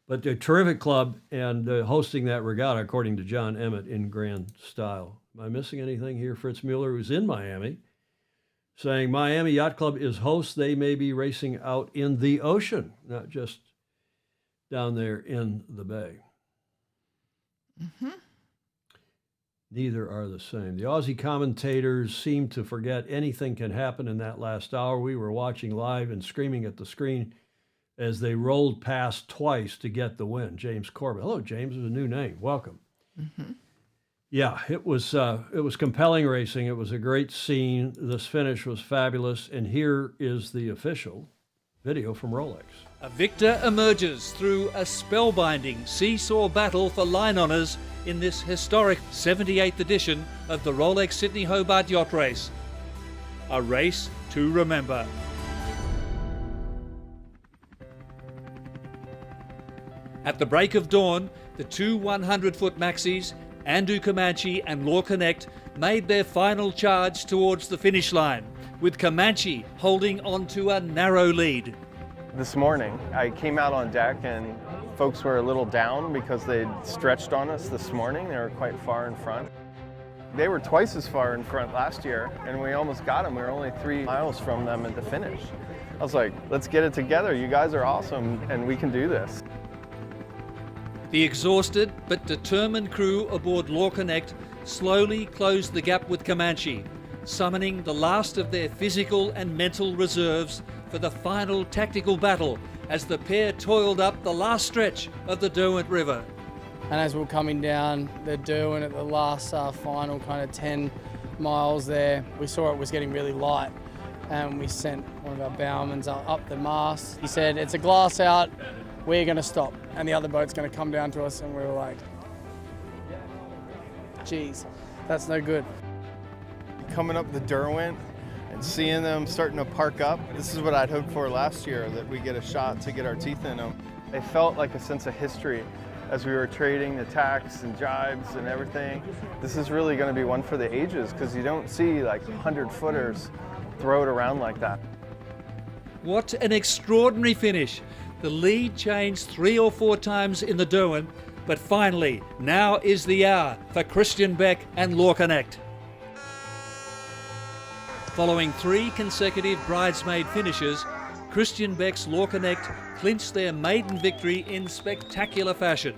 But they're a terrific club and hosting that regatta, according to John Emmett, in grand style. Am I missing anything here? Fritz Mueller, who's in Miami, saying Miami Yacht Club is host. They may be racing out in the ocean, not just down there in the bay. Neither are the same. The Aussie commentators seem to forget anything can happen in that last hour. We were watching live and screaming at the screen as they rolled past twice to get the win. James Corbett. Hello, James. Is a new name. Welcome. Yeah, it was compelling racing. It was a great scene. This finish was fabulous. And here is the official video from Rolex.
A victor emerges through a spellbinding seesaw battle for line honours in this historic 78th edition of the Rolex Sydney Hobart Yacht Race. A race to remember. At the break of dawn, the two 100-foot maxis, Andu Comanche and Law Connect, made their final charge towards the finish line, with Comanche holding onto a narrow lead.
This morning, I came out on deck and folks were a little down because they'd stretched on us this morning. They were quite far in front. They were twice as far in front last year, and we almost got them. We were only 3 miles from them at the finish. I was like, let's get it together. You guys are awesome, and we can do this.
The exhausted but determined crew aboard Law Connect slowly closed the gap with Comanche, summoning the last of their physical and mental reserves for the final tactical battle as the pair toiled up the last stretch of the Derwent River.
And as we were coming down the Derwent at the last final kind of 10 miles there, we saw it was getting really light, and we sent one of our bowmans up the mast. He said, "It's a glass out, we're going to stop, and the other boat's going to come down to us." And we were like, geez, that's no good.
Coming up the Derwent, and seeing them starting to park up. This is what I'd hoped for last year, that we get a shot to get our teeth in them. It felt like a sense of history as we were trading the tacks and jibes and everything. This is really going to be one for the ages because you don't see like 100-footers throw it around like that.
What an extraordinary finish. The lead changed 3 or 4 times in the Derwent, but finally, now is the hour for Christian Beck and Lorconnect. Following 3 consecutive bridesmaid finishes, Christian Beck's Lorconnect clinched their maiden victory in spectacular fashion,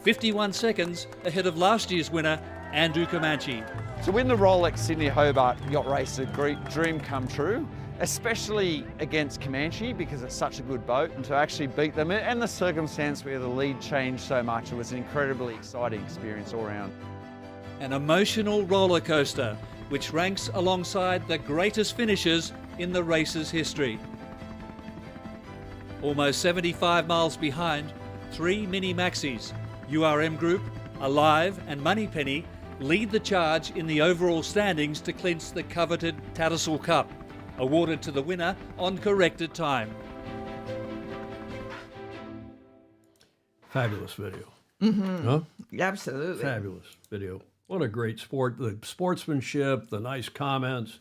51 seconds ahead of last year's winner, Andrew Comanche.
To win the Rolex Sydney Hobart Yacht Race is a great dream come true, especially against Comanche because it's such a good boat, and to actually beat them and the circumstance where the lead changed so much, it was an incredibly exciting experience all around.
An emotional roller coaster which ranks alongside the greatest finishes in the race's history. Almost 75 miles behind, 3 mini maxis, URM Group, Alive and Moneypenny, lead the charge in the overall standings to clinch the coveted Tattersall Cup, awarded to the winner on corrected time.
Fabulous video.
Mm-hmm.
Huh?
Absolutely.
Fabulous video. What a great sport. The sportsmanship, the nice comments,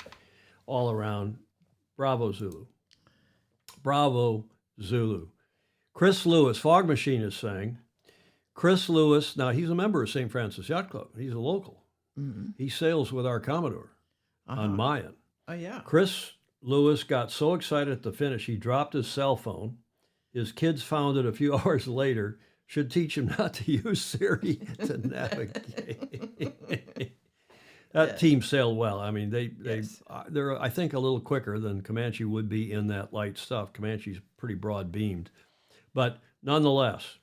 all around. Bravo, Zulu. Bravo, Zulu. Chris Lewis, Fog Machine is saying, Chris Lewis, now he's a member of St. Francis Yacht Club. He's a local.
Mm-hmm.
He sails with our Commodore on Mayan.
Oh, yeah.
Chris Lewis got so excited at the finish, he dropped his cell phone. His kids found it a few hours later. Should teach him not to use Siri to navigate. That team sailed well. I mean, they're I think a little quicker than Comanche would be in that light stuff. Comanche's pretty broad beamed, but nonetheless,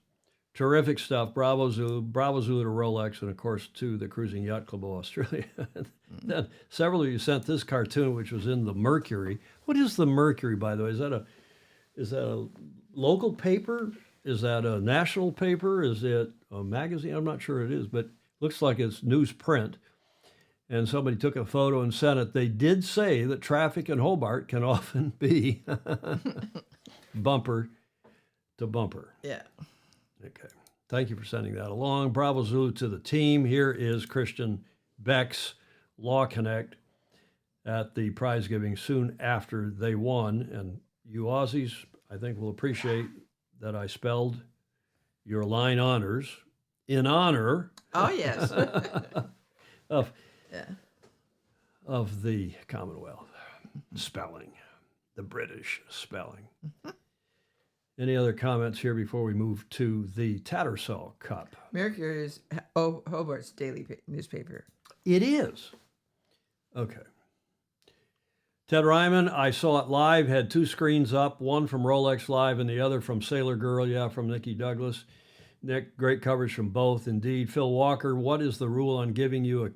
terrific stuff. Bravo Zulu to Rolex, and of course to the Cruising Yacht Club of Australia. Then several of you sent this cartoon, which was in the Mercury. What is the Mercury, by the way? Is that a local paper? Is that a national paper? Is it a magazine? I'm not sure it is, but looks like it's newsprint. And somebody took a photo and sent it. They did say that traffic in Hobart can often be bumper to bumper.
Yeah.
Okay. Thank you for sending that along. Bravo Zulu to the team. Here is Christian Beck's Lorconnect at the prize giving soon after they won. And you Aussies, I think, will appreciate that I spelled your line honors in honor.
Oh, yes.
of the Commonwealth spelling, the British spelling. Any other comments here before we move to the Tattersall Cup?
Mercury is Hobart's daily newspaper.
It is. Okay. Ted Ryman, I saw it live, had 2 screens up, one from Rolex Live and the other from Sailor Girl, from Nikki Douglas. Nick, great coverage from both, indeed. Phil Walker, what is the rule on giving your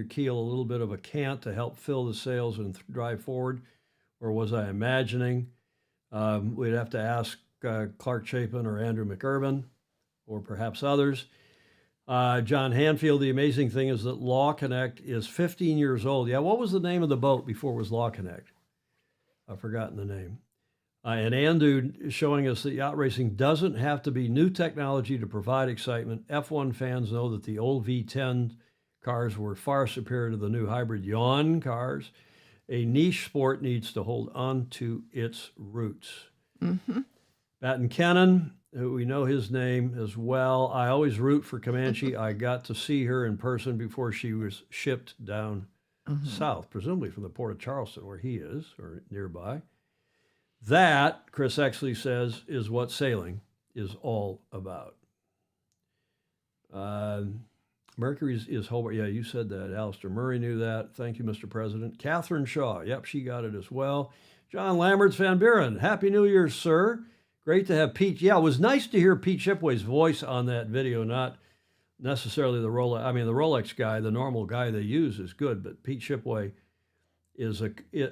keel a little bit of a cant to help fill the sails and drive forward? Or was I imagining? We'd have to ask Clark Chapin or Andrew McIrvin, or perhaps others. John Hanfield, the amazing thing is that Lorconnect is 15 years old. Yeah, what was the name of the boat before it was Lorconnect? I've forgotten the name. And Andrew is showing us that yacht racing doesn't have to be new technology to provide excitement. F1 fans know that the old V10 cars were far superior to the new hybrid yawn cars. A niche sport needs to hold on to its roots.
Mm-hmm.
Batten Kennan, who we know his name as well. I always root for Comanche. I got to see her in person before she was shipped down south, presumably from the port of Charleston, where he is, or nearby. That, Chris Exley says, is what sailing is all about. Mercury is Hobart. Yeah, you said that. Alistair Murray knew that. Thank you, Mr. President. Catherine Shaw. Yep, she got it as well. John Lamberts Van Buren. Happy New Year, sir. Great to have Pete. Yeah, it was nice to hear Pete Shipway's voice on that video, not necessarily the Rolex. I mean, the Rolex guy, the normal guy they use is good, but Pete Shipway is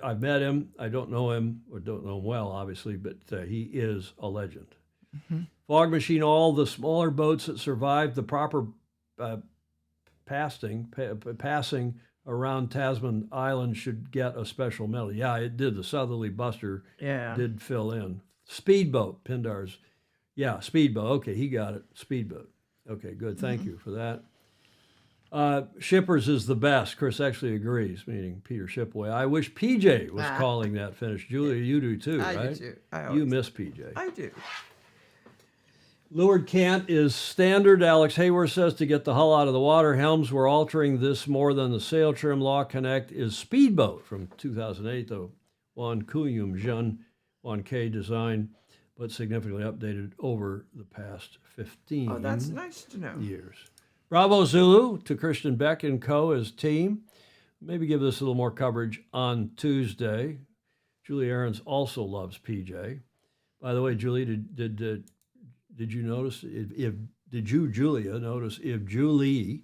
I've met him. I don't know him, or don't know him well, obviously, but he is a legend.
Mm-hmm.
Fog Machine, all the smaller boats that survived the proper passing around Tasman Island should get a special medal. Yeah, it did. The Southerly Buster did fill in. Speedboat, Pindar's. Yeah, speedboat. Okay, he got it. Speedboat. Okay, good. Thank you for that. Shippers is the best. Chris actually agrees, meaning Peter Shipway. I wish PJ was calling that finish. Julia, you do too, right?
I do too.
You miss PJ.
I do.
Leeward cant is standard. Alex Hayworth says to get the hull out of the water. Helms were altering this more than the sail trim. Law Connect is speedboat from 2008, though. Juan Kuyum Jun 1K design, but significantly updated over the past 15
Oh, that's nice to know.
years. Bravo Zulu to Christian Beck and co. as team. Maybe give this a little more coverage on Tuesday. Julie Ahrens also loves PJ. By the way, Julie, did you notice Julia, notice if Julie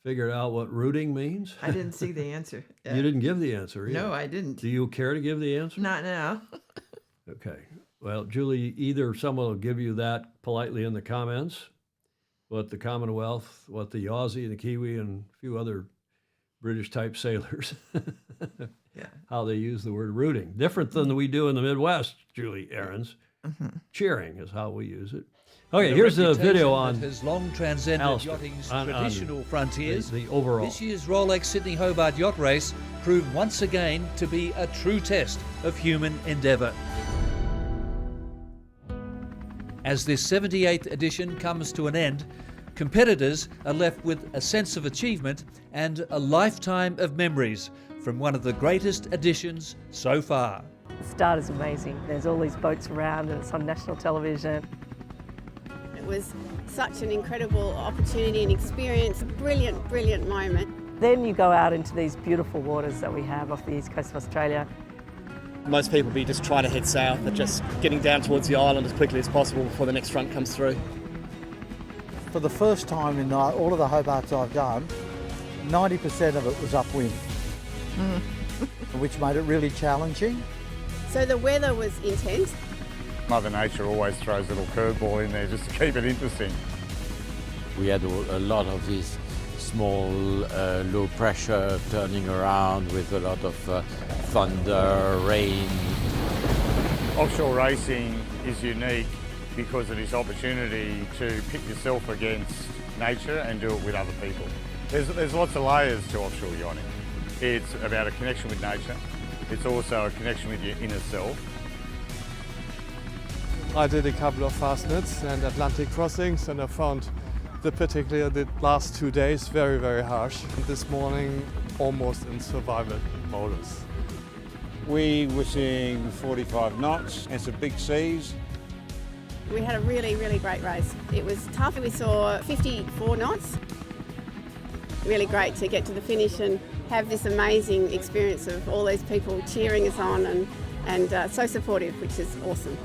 figured out what rooting means?
I didn't see the answer.
You didn't give the answer either.
No, I didn't.
Do you care to give the answer?
Not now.
Okay. Well, Julie, either someone will give you that politely in the comments, what the Commonwealth, what the Aussie, the Kiwi, and a few other British-type sailors, how they use the word rooting. Different than we do in the Midwest, Julie Ahrens. Cheering is how we use it. Okay, here's the video on
has long transcended
Alistair,
yachting's
on
traditional frontiers.
The overall.
This year's Rolex Sydney Hobart Yacht Race proved once again to be a true test of human endeavour. As this 78th edition comes to an end, competitors are left with a sense of achievement and a lifetime of memories from one of the greatest editions so far.
The start is amazing. There's all these boats around and it's on national television.
It was such an incredible opportunity and experience, a brilliant, brilliant moment.
Then you go out into these beautiful waters that we have off the east coast of Australia.
Most people be just trying to head south. They're just getting down towards the island as quickly as possible before the next front comes through.
For the first time in all of the Hobarts I've done, 90% of it was upwind, which made it really challenging.
So the weather was intense.
Mother Nature always throws a little curveball in there just to keep it interesting.
We had a lot of these small, low pressure turning around with a lot of thunder, rain.
Offshore racing is unique because of this opportunity to pit yourself against nature and do it with other people. There's lots of layers to offshore yachting. It's about a connection with nature. It's also a connection with your inner self.
I did a couple of fastnets and Atlantic crossings, and I found particularly the last 2 days very, very harsh. This morning, almost in survival modus.
We were seeing 45 knots and some big seas.
We had a really, really great race. It was tough. We saw 54 knots. Really great to get to the finish and have this amazing experience of all these people cheering us on and so supportive, which is awesome.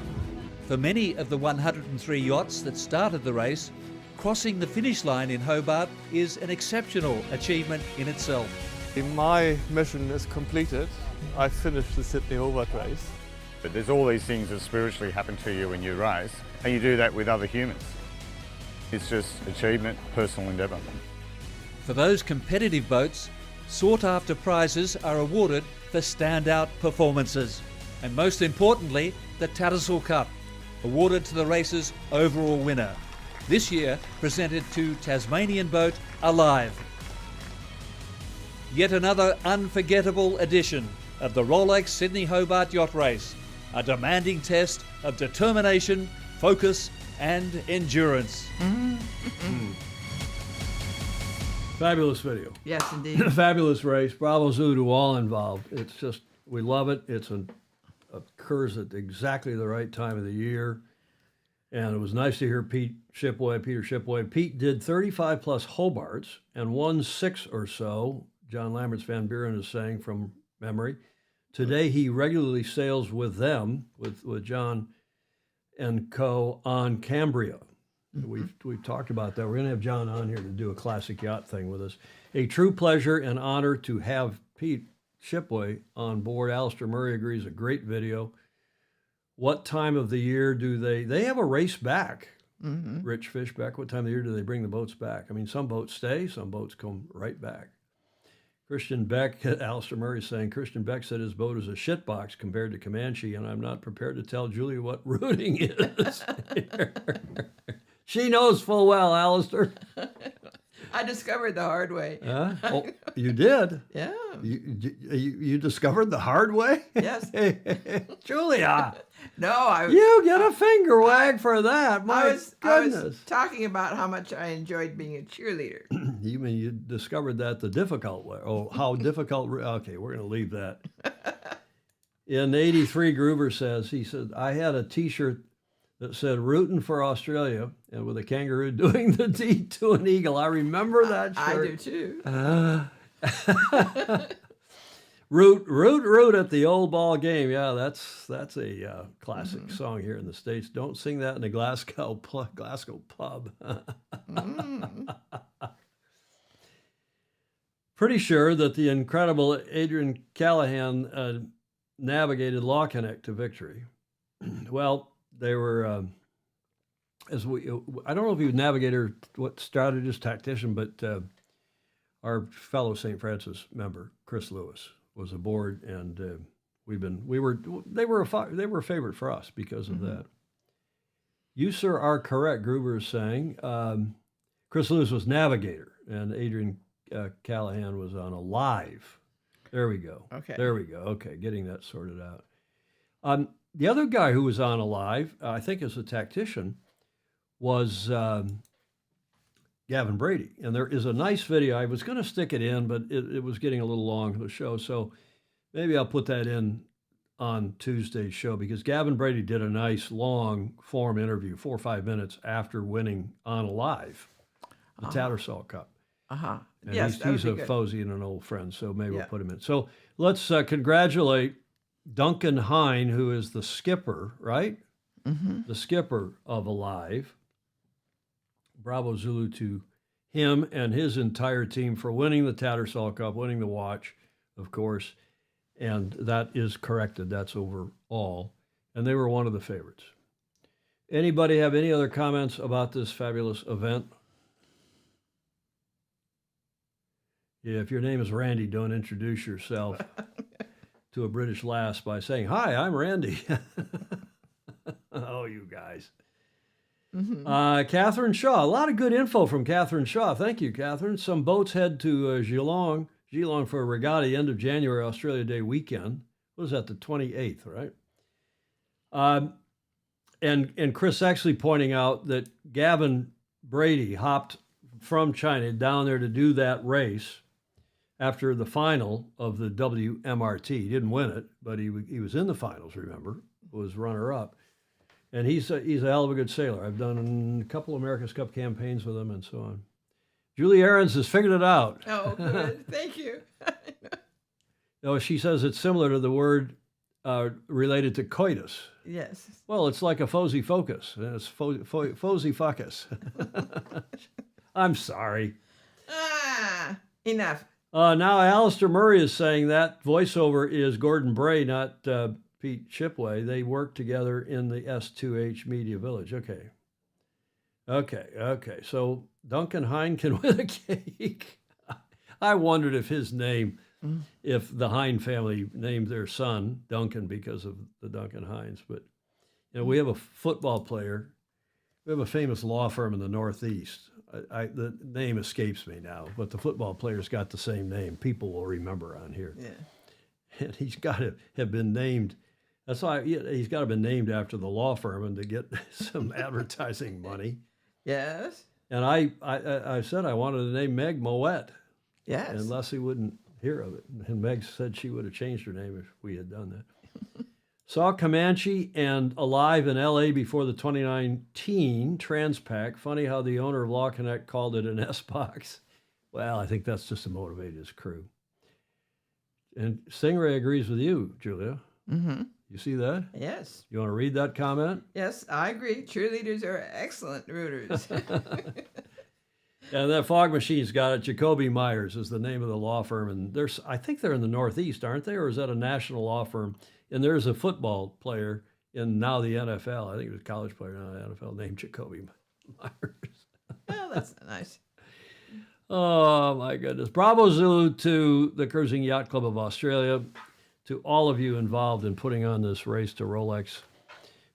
For many of the 103 yachts that started the race, crossing the finish line in Hobart is an exceptional achievement in itself.
My mission is completed. I finished the Sydney Hobart race.
But there's all these things that spiritually happen to you when you race, and you do that with other humans. It's just achievement, personal endeavour.
For those competitive boats, sought-after prizes are awarded for standout performances. And most importantly, the Tattersall Cup, awarded to the race's overall winner. This year presented to Tasmanian boat Alive. Yet another unforgettable edition of the Rolex Sydney Hobart Yacht Race, a demanding test of determination, focus and endurance.
Fabulous video.
Yes, indeed.
Fabulous race. Bravo Zoo to all involved. It's just, we love it. Occurs at exactly the right time of the year. And it was nice to hear Peter Shipway. Pete did 35 plus Hobarts and won 6 or so. John Lamberts Van Buren is saying from memory. Today he regularly sails with them, with John and co. on Cambria. We've talked about that. We're going to have John on here to do a classic yacht thing with us. A true pleasure and honor to have Pete Shipway on board. Alistair Murray agrees, a great video. What time of the year do they have a race back? Rich Fishback, what time of the year do they bring the boats back? I mean, some boats stay, some boats come right back. Christian Beck, Alistair Murray saying, Christian Beck said his boat is a shitbox compared to Comanche, and I'm not prepared to tell Julia what rooting is. She knows full well, Alistair.
I discovered the hard way.
Oh, you did?
Yeah.
You discovered the hard way?
Yes.
Julia.
No,
you get a finger wag for that. My
I
goodness.
was talking about how much I enjoyed being a cheerleader.
You mean you discovered that the difficult way? Oh, how difficult? Okay, we're going to leave that. In 83, Gruber says, he said, I had a T-shirt that said rooting for Australia and with a kangaroo doing the D to an eagle. I remember that shirt.
I do too.
Root at the old ball game. Yeah, that's a classic song here in the States. Don't sing that in the Glasgow pub. Pretty sure that the incredible Adrian Callahan navigated Law Connect to victory. Well, they were, I don't know if he was navigator, what strategist, tactician, but our fellow St. Francis member, Chris Lewis, was aboard, and they were a favorite for us because of that. You, sir, are correct. Gruber is saying Chris Lewis was navigator, and Adrian Callahan was on a live. There we go.
Okay.
There we go. Okay, getting that sorted out. The other guy who was on a live, I think as a tactician, was Gavin Brady. And there is a nice video. I was going to stick it in, but it was getting a little long, the show. So maybe I'll put that in on Tuesday's show, because Gavin Brady did a nice long form interview, 4 or 5 minutes after winning on a live, the Tattersall Cup. And
Yes,
he's a Fozy and an old friend, so maybe we'll put him in. So let's congratulate Duncan Hine, who is the skipper, right? The skipper of Alive. Bravo Zulu to him and his entire team for winning the Tattersall Cup, winning the watch, of course. And that is corrected. That's overall. And they were one of the favorites. Anybody have any other comments about this fabulous event? Yeah, if your name is Randy, don't introduce yourself to a British lass by saying, "Hi, I'm Randy." Oh, you guys. Catherine Shaw. A lot of good info from Catherine Shaw. Thank you, Catherine. Some boats head to Geelong for a regatta end of January, Australia Day weekend. What is that, the 28th, right? And Chris actually pointing out that Gavin Brady hopped from China down there to do that race after the final of the WMRT. He didn't win it, but he was in the finals, remember, was runner-up. And he's a hell of a good sailor. I've done a couple of America's Cup campaigns with him and so on. Julie Ahrens has figured it out.
Oh, good. Thank you.
No, she says it's similar to the word related to coitus.
Yes.
Well, it's like a fosy focus. It's fosy fuckus. I'm sorry.
Enough.
Now Alistair Murray is saying that voiceover is Gordon Bray, not Pete Shipway. They work together in the S2H Media Village. Okay. So Duncan Hine can win a cake. I wondered if his name, if the Hine family named their son Duncan because of the Duncan Hines. But we have a football player. We have a famous law firm in the Northeast. The name escapes me now, but the football player's got the same name. People will remember on here.
Yeah.
And he's got to have been named. That's why he's got to have been named after the law firm and to get some advertising money.
Yes.
And I said I wanted to name Meg Moet.
Yes.
And Leslie wouldn't hear of it. And Meg said she would have changed her name if we had done that. Saw Comanche and Alive in L.A. before the 2019 Transpac. Funny how the owner of Law Connect called it an S-Box. Well, I think that's just to motivate his crew. And Stingray agrees with you, Julia. You see that?
Yes.
You want to read that comment?
Yes, I agree. Cheerleaders are excellent rooters.
And that fog machine's got it. Jacoby Myers is the name of the law firm. And I think they're in the Northeast, aren't they? Or is that a national law firm? And there's a football player in now the NFL. I think it was a college player now in the NFL named Jacoby Myers.
Oh, that's nice.
Oh, my goodness. Bravo Zulu to the Cruising Yacht Club of Australia, to all of you involved in putting on this race to Rolex,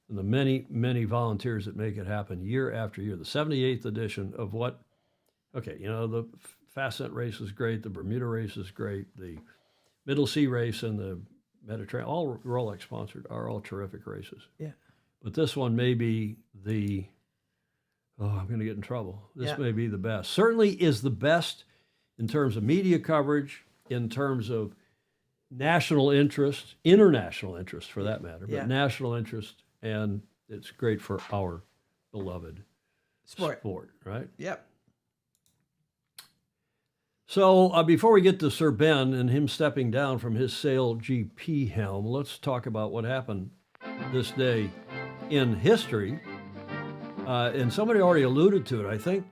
and the many, many volunteers that make it happen year after year. The 78th edition of what, okay, you know, the Fastnet race is great, the Bermuda race is great, the Middle Sea race and the Mediterranean, all Rolex sponsored, are all terrific races.
Yeah.
But this one may be I'm going to get in trouble. This may be the best. Certainly is the best in terms of media coverage, in terms of national interest, international interest for that matter, but national interest, and it's great for our beloved sport, right?
Yep.
So before we get to Sir Ben and him stepping down from his Sail GP helm, let's talk about what happened this day in history. And somebody already alluded to it. I think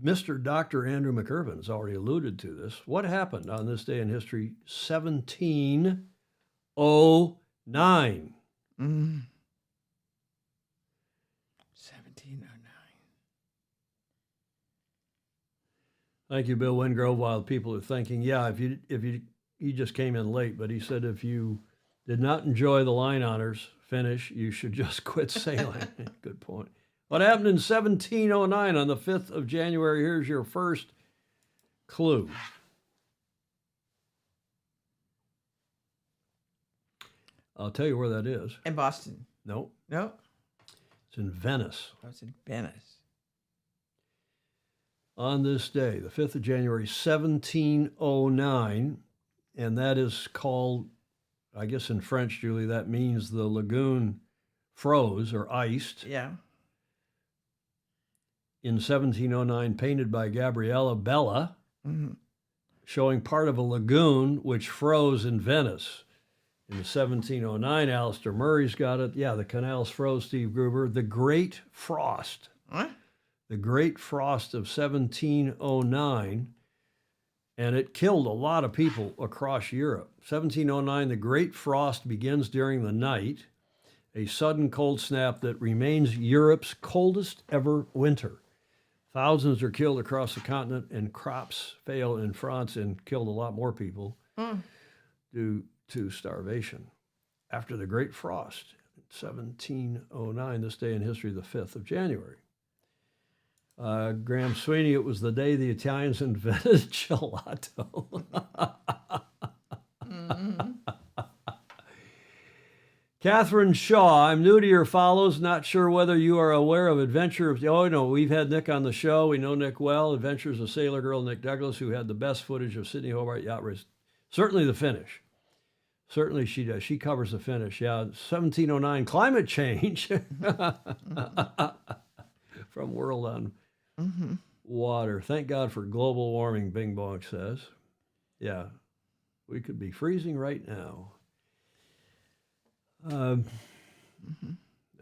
Mr. Dr. Andrew McIrvin's already alluded to this. What happened on this day in history? 1709.
1709.
Thank you, Bill Wingrove. While people are thinking, he just came in late, but he said if you did not enjoy the line honors finish, you should just quit sailing. Good point. What happened in 1709 on the 5th of January? Here's your first clue. I'll tell you where that is.
In Boston.
No.
No?
It's in Venice.
Oh, it's in Venice.
On this day, the 5th of January, 1709, and that is called, I guess in French, Julie, that means the lagoon froze or iced.
Yeah.
In 1709, painted by Gabriella Bella, showing part of a lagoon which froze in Venice. In 1709, Alistair Murray's got it. Yeah, the canals froze, Steve Gruber. The Great Frost.
What?
The Great Frost of 1709, and it killed a lot of people across Europe. 1709, the Great Frost begins during the night, a sudden cold snap that remains Europe's coldest ever winter. Thousands are killed across the continent, and crops fail in France and killed a lot more people due to starvation. After the Great Frost, 1709, this day in history, the 5th of January. Graham Sweeney, it was the day the Italians invented gelato. Catherine Shaw, I'm new to your follows. Not sure whether you are aware of Adventure of... Oh, no, we've had Nick on the show. We know Nick well. Adventures of Sailor Girl Nick Douglas, who had the best footage of Sydney Hobart Yacht Race. Certainly the finish. Certainly she does. She covers the finish. Yeah, 1709, climate change. From World on Water. Thank God for global warming, Bing Bong says. Yeah, we could be freezing right now.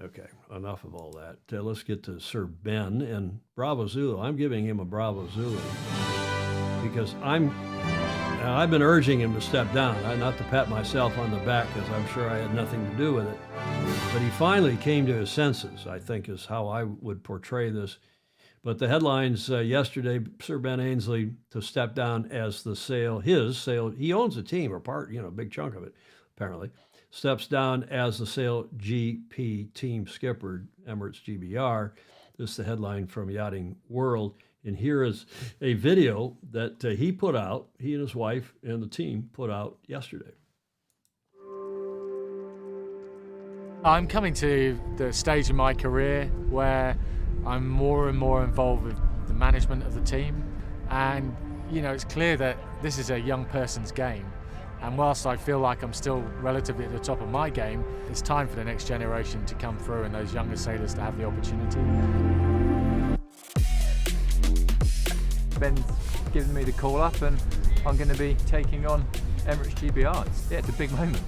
Okay, enough of all that. Let's get to Sir Ben and Bravo Zulu. I'm giving him a Bravo Zulu because I've been urging him to step down, not to pat myself on the back because I'm sure I had nothing to do with it. But he finally came to his senses, I think is how I would portray this. But the headlines yesterday, Sir Ben Ainslie to step down as his sail, he owns a team or part, a big chunk of it, apparently, steps down as the Sail GP team skipper, Emirates GBR. This is the headline from Yachting World. And here is a video that he put out, he and his wife and the team put out yesterday.
I'm coming to the stage in my career where I'm more and more involved with the management of the team. And, it's clear that this is a young person's game. And whilst I feel like I'm still relatively at the top of my game, it's time for the next generation to come through and those younger sailors to have the opportunity.
Ben's given me the call up and I'm going to be taking on Emirates GBR. It's a big moment.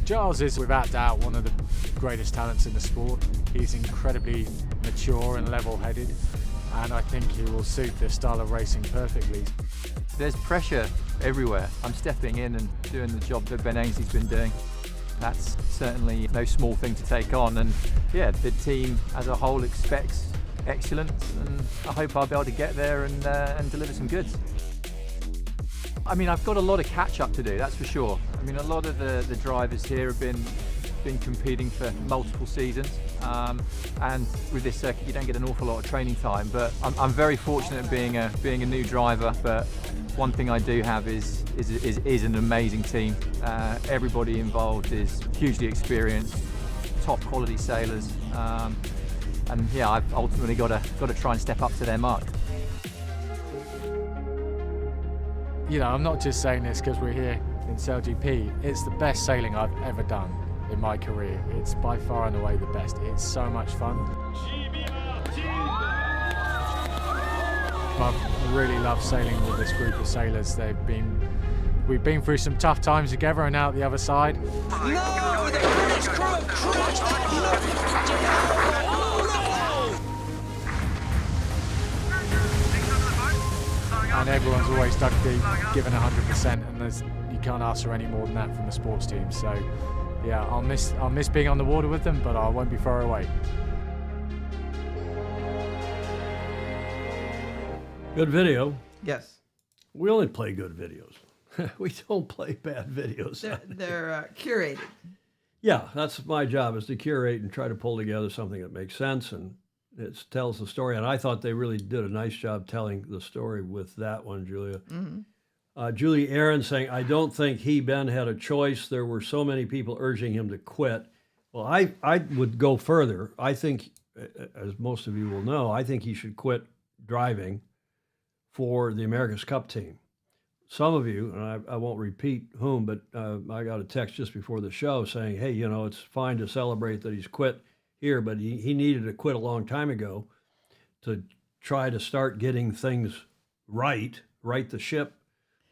Giles is without doubt one of the greatest talents in the sport. He's incredibly mature and level-headed, and I think he will suit this style of racing perfectly.
There's pressure everywhere. I'm stepping in and doing the job that Ben Ainslie's been doing. That's certainly no small thing to take on, and the team as a whole expects excellent, and I hope I'll be able to get there and deliver some goods. I mean, I've got a lot of catch up to do, that's for sure. I mean, a lot of the drivers here have been competing for multiple seasons, and with this circuit you don't get an awful lot of training time, but I'm very fortunate being a new driver. But one thing I do have is an amazing team. Everybody involved is hugely experienced, top quality sailors, and yeah, I've ultimately got to try and step up to their mark.
You know, I'm not just saying this because we're here in SailGP. It's the best sailing I've ever done in my career. It's by far and away the best. It's so much fun. I really love sailing with this group of sailors. We've been through some tough times together, and out the other side.
No, the British crew crashed.
And everyone's always dug deep, given 100%, and you can't ask for any more than that from the sports team. So, yeah, I'll miss being on the water with them, but I won't be far away.
Good video.
Yes.
We only play good videos. We don't play bad videos.
They're curated.
Yeah, that's my job, is to curate and try to pull together something that makes sense and it tells the story. And I thought they really did a nice job telling the story with that one, Julia.
Mm-hmm.
Julie Aaron saying, I don't think Ben had a choice. There were so many people urging him to quit. Well, I would go further. I think, as most of you will know, I think he should quit driving for the America's Cup team. Some of you, and I won't repeat whom, but I got a text just before the show saying, hey, you know, it's fine to celebrate that he's quit here, but he needed to quit a long time ago to try to start getting things right the ship,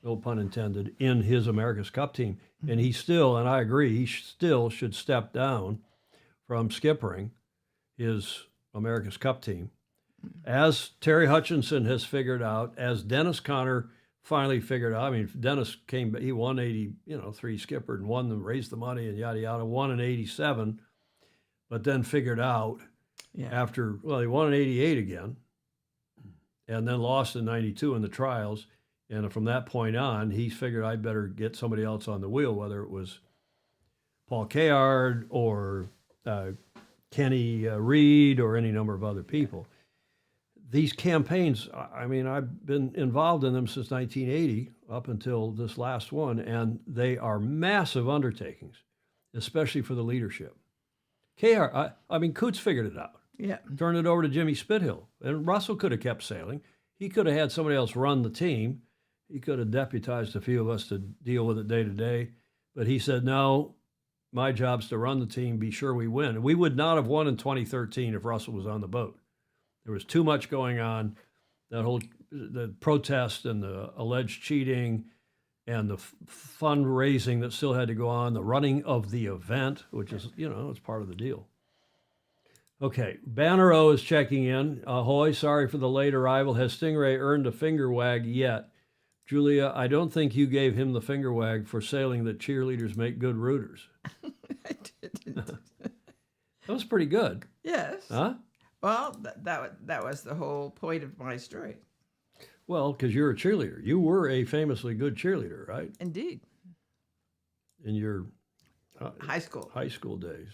no pun intended, in his America's Cup team. And he still, and I agree, he still should step down from skippering his America's Cup team. As Terry Hutchinson has figured out, as Dennis Conner finally figured out. I mean, Dennis he won 83 skippered and won them, raised the money and yada, yada, won in 87, but then figured out he won in 88 again and then lost in 92 in the trials. And from that point on, he figured I'd better get somebody else on the wheel, whether it was Paul Kayard or Kenny Reed or any number of other people. These campaigns, I mean, I've been involved in them since 1980 up until this last one, and they are massive undertakings, especially for the leadership. KR, I mean, Coots figured it out.
Yeah.
Turned it over to Jimmy Spithill. And Russell could have kept sailing. He could have had somebody else run the team. He could have deputized a few of us to deal with it day to day. But he said, no, my job's to run the team, be sure we win. And we would not have won in 2013 if Russell was on the boat. There was too much going on, the protest and the alleged cheating and the fundraising that still had to go on, the running of the event, which is, it's part of the deal. Okay, Banner O is checking in. Ahoy, sorry for the late arrival. Has Stingray earned a finger wag yet? Julia, I don't think you gave him the finger wag for sailing that cheerleaders make good rooters.
I didn't.
That was pretty good.
Yes.
Huh?
Well, that was the whole point of my story.
Well, because you're a cheerleader. You were a famously good cheerleader, right?
Indeed.
In your
high school
days.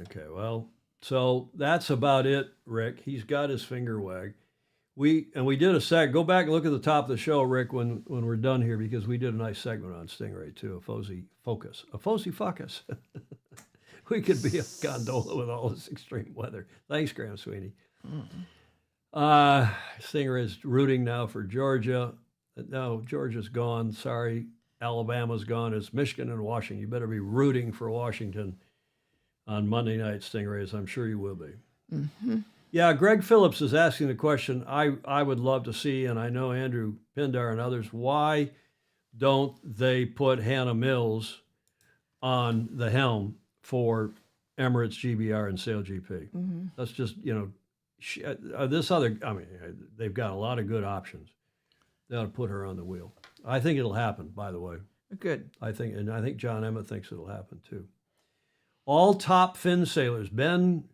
Okay, well, so that's about it, Rick. He's got his finger wag. We did a go back and look at the top of the show, Rick, when we're done here, because we did a nice segment on Stingray too, a Fozy Focus. We could be a gondola with all this extreme weather. Thanks, Graham Sweeney. Stingray's rooting now for Georgia. No, Georgia's gone. Sorry. Alabama's gone. It's Michigan and Washington. You better be rooting for Washington on Monday night, Stingrays. I'm sure you will be.
Mm-hmm.
Yeah, Greg Phillips is asking the question I would love to see, and I know Andrew Pindar and others, why don't they put Hannah Mills on the helm for Emirates, GBR, and SailGP?
Mm-hmm.
That's just, they've got a lot of good options. They ought to put her on the wheel. I think it'll happen, by the way.
Good.
I think John Emmett thinks it'll happen too. All top fin sailors, Ben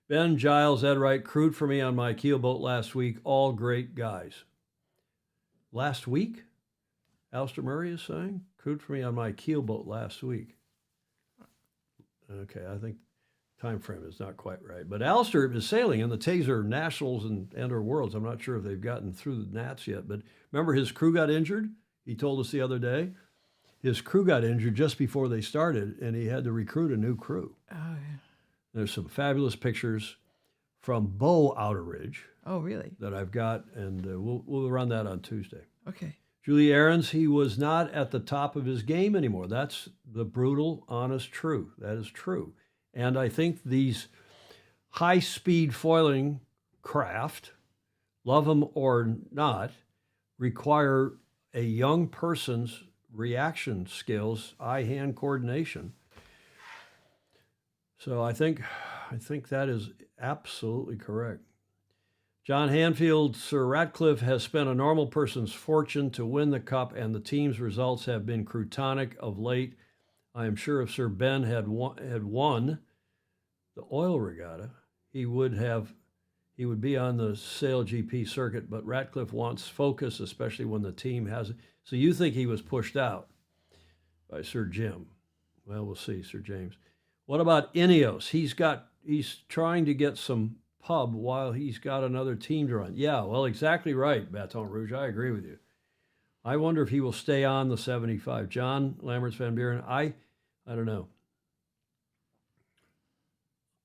Ben, Giles, Ed Wright crewed for me on my keelboat last week. All great guys. Last week? Alistair Murray is saying? Crewed for me on my keelboat last week. Okay, I think time frame is not quite right. But Alistair is sailing in the Taser Nationals and or Worlds. I'm not sure if they've gotten through the Nats yet. But remember his crew got injured? He told us the other day. His crew got injured just before they started, and he had to recruit a new crew.
Oh, yeah.
There's some fabulous pictures from Bow Outer Ridge.
Oh, really?
That I've got, and we'll run that on Tuesday.
Okay.
Julie Aarons, he was not at the top of his game anymore. That's the brutal, honest truth. That is true. And I think these high-speed foiling craft, love them or not, require a young person's reaction skills, eye-hand coordination. So I think that is absolutely correct. John Hanfield, Sir Ratcliffe has spent a normal person's fortune to win the cup, and the team's results have been croutonic of late. I am sure if Sir Ben had won the oil regatta, he would be on the Sail GP circuit, but Ratcliffe wants focus, especially when the team has it. So you think he was pushed out by Sir Jim? Well, we'll see, Sir James. What about Ineos? He's trying to get some pub while he's got another team to run. Yeah, well, exactly right, Baton Rouge. I agree with you. I wonder if he will stay on the 75. John Lamberts Van Buren, I don't know.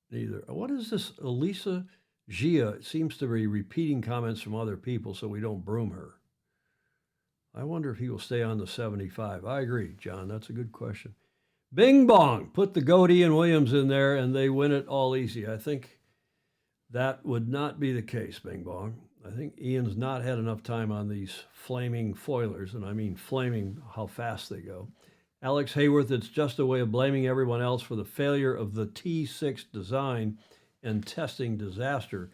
Neither. What is this? Elisa Gia seems to be repeating comments from other people so we don't broom her. I wonder if he will stay on the 75. I agree, John. That's a good question. Bing bong. Put the GOAT Ian Williams in there and they win it all easy. I think that would not be the case, Bing bong. I think Ian's not had enough time on these flaming foilers, and I mean flaming how fast they go. Alex Hayworth, it's just a way of blaming everyone else for the failure of the T6 design and testing disaster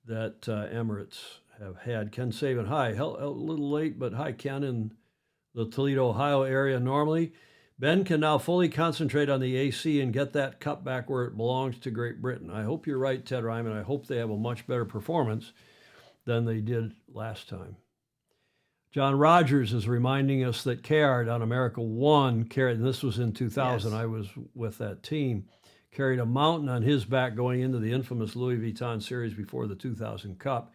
that Emirates have had. Ken Saban, hi. A little late, but hi, Ken, in the Toledo, Ohio area normally. Ben can now fully concentrate on the AC and get that cup back where it belongs to Great Britain. I hope you're right, Ted Ryman. I hope they have a much better performance than they did last time. John Rogers is reminding us that Caird on America 1 carried, and this was in 2000, yes. I was with that team, carried a mountain on his back going into the infamous Louis Vuitton series before the 2000 Cup,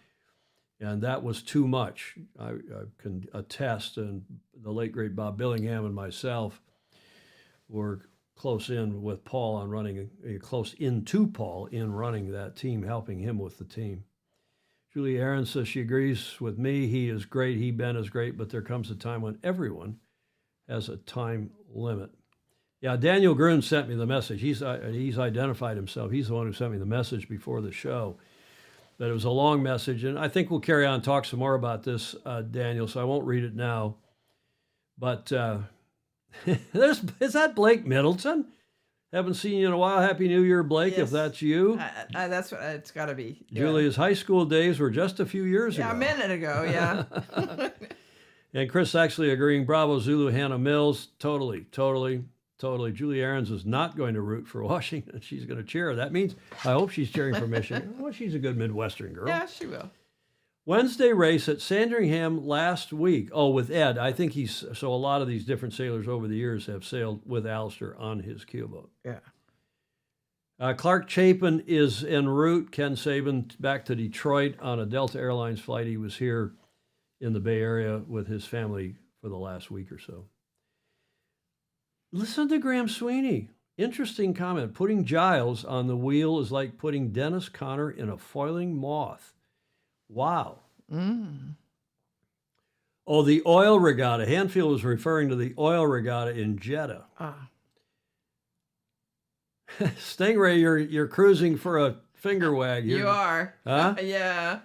and that was too much. I can attest, and the late, great Bob Billingham and myself were close in with Paul on running, close into Paul in running that team, helping him with the team. Julie Aaron says she agrees with me. He is great. Ben is great, but there comes a time when everyone has a time limit. Yeah, Daniel Grun sent me the message. He's identified himself. He's the one who sent me the message before the show. But it was a long message, and I think we'll carry on and talk some more about this, Daniel, so I won't read it now. But is that Blake Middleton? Haven't seen you in a while. Happy New Year, Blake,
yes.
If that's you.
That's what it's got to be. Yeah.
Julia's high school days were just a few years ago.
Yeah, a minute ago, yeah.
And Chris actually agreeing, bravo, Zulu, Hannah Mills. Totally. Julie Aarons is not going to root for Washington. She's going to cheer. That means, I hope she's cheering for Michigan. Well, she's a good Midwestern girl.
Yeah, she will.
Wednesday race at Sandringham last week. Oh, with Ed. I think so a lot of these different sailors over the years have sailed with Alistair on his keelboat.
Yeah.
Clark Chapin is en route. Ken Saban back to Detroit on a Delta Airlines flight. He was here in the Bay Area with his family for the last week or so. Listen to Graham Sweeney. Interesting comment. Putting Giles on the wheel is like putting Dennis Conner in a foiling moth. Wow. Oh, the oil regatta. Hanfield was referring to the oil regatta in Jeddah. Stingray, you're cruising for a finger wag.
You are.
Huh?
Yeah.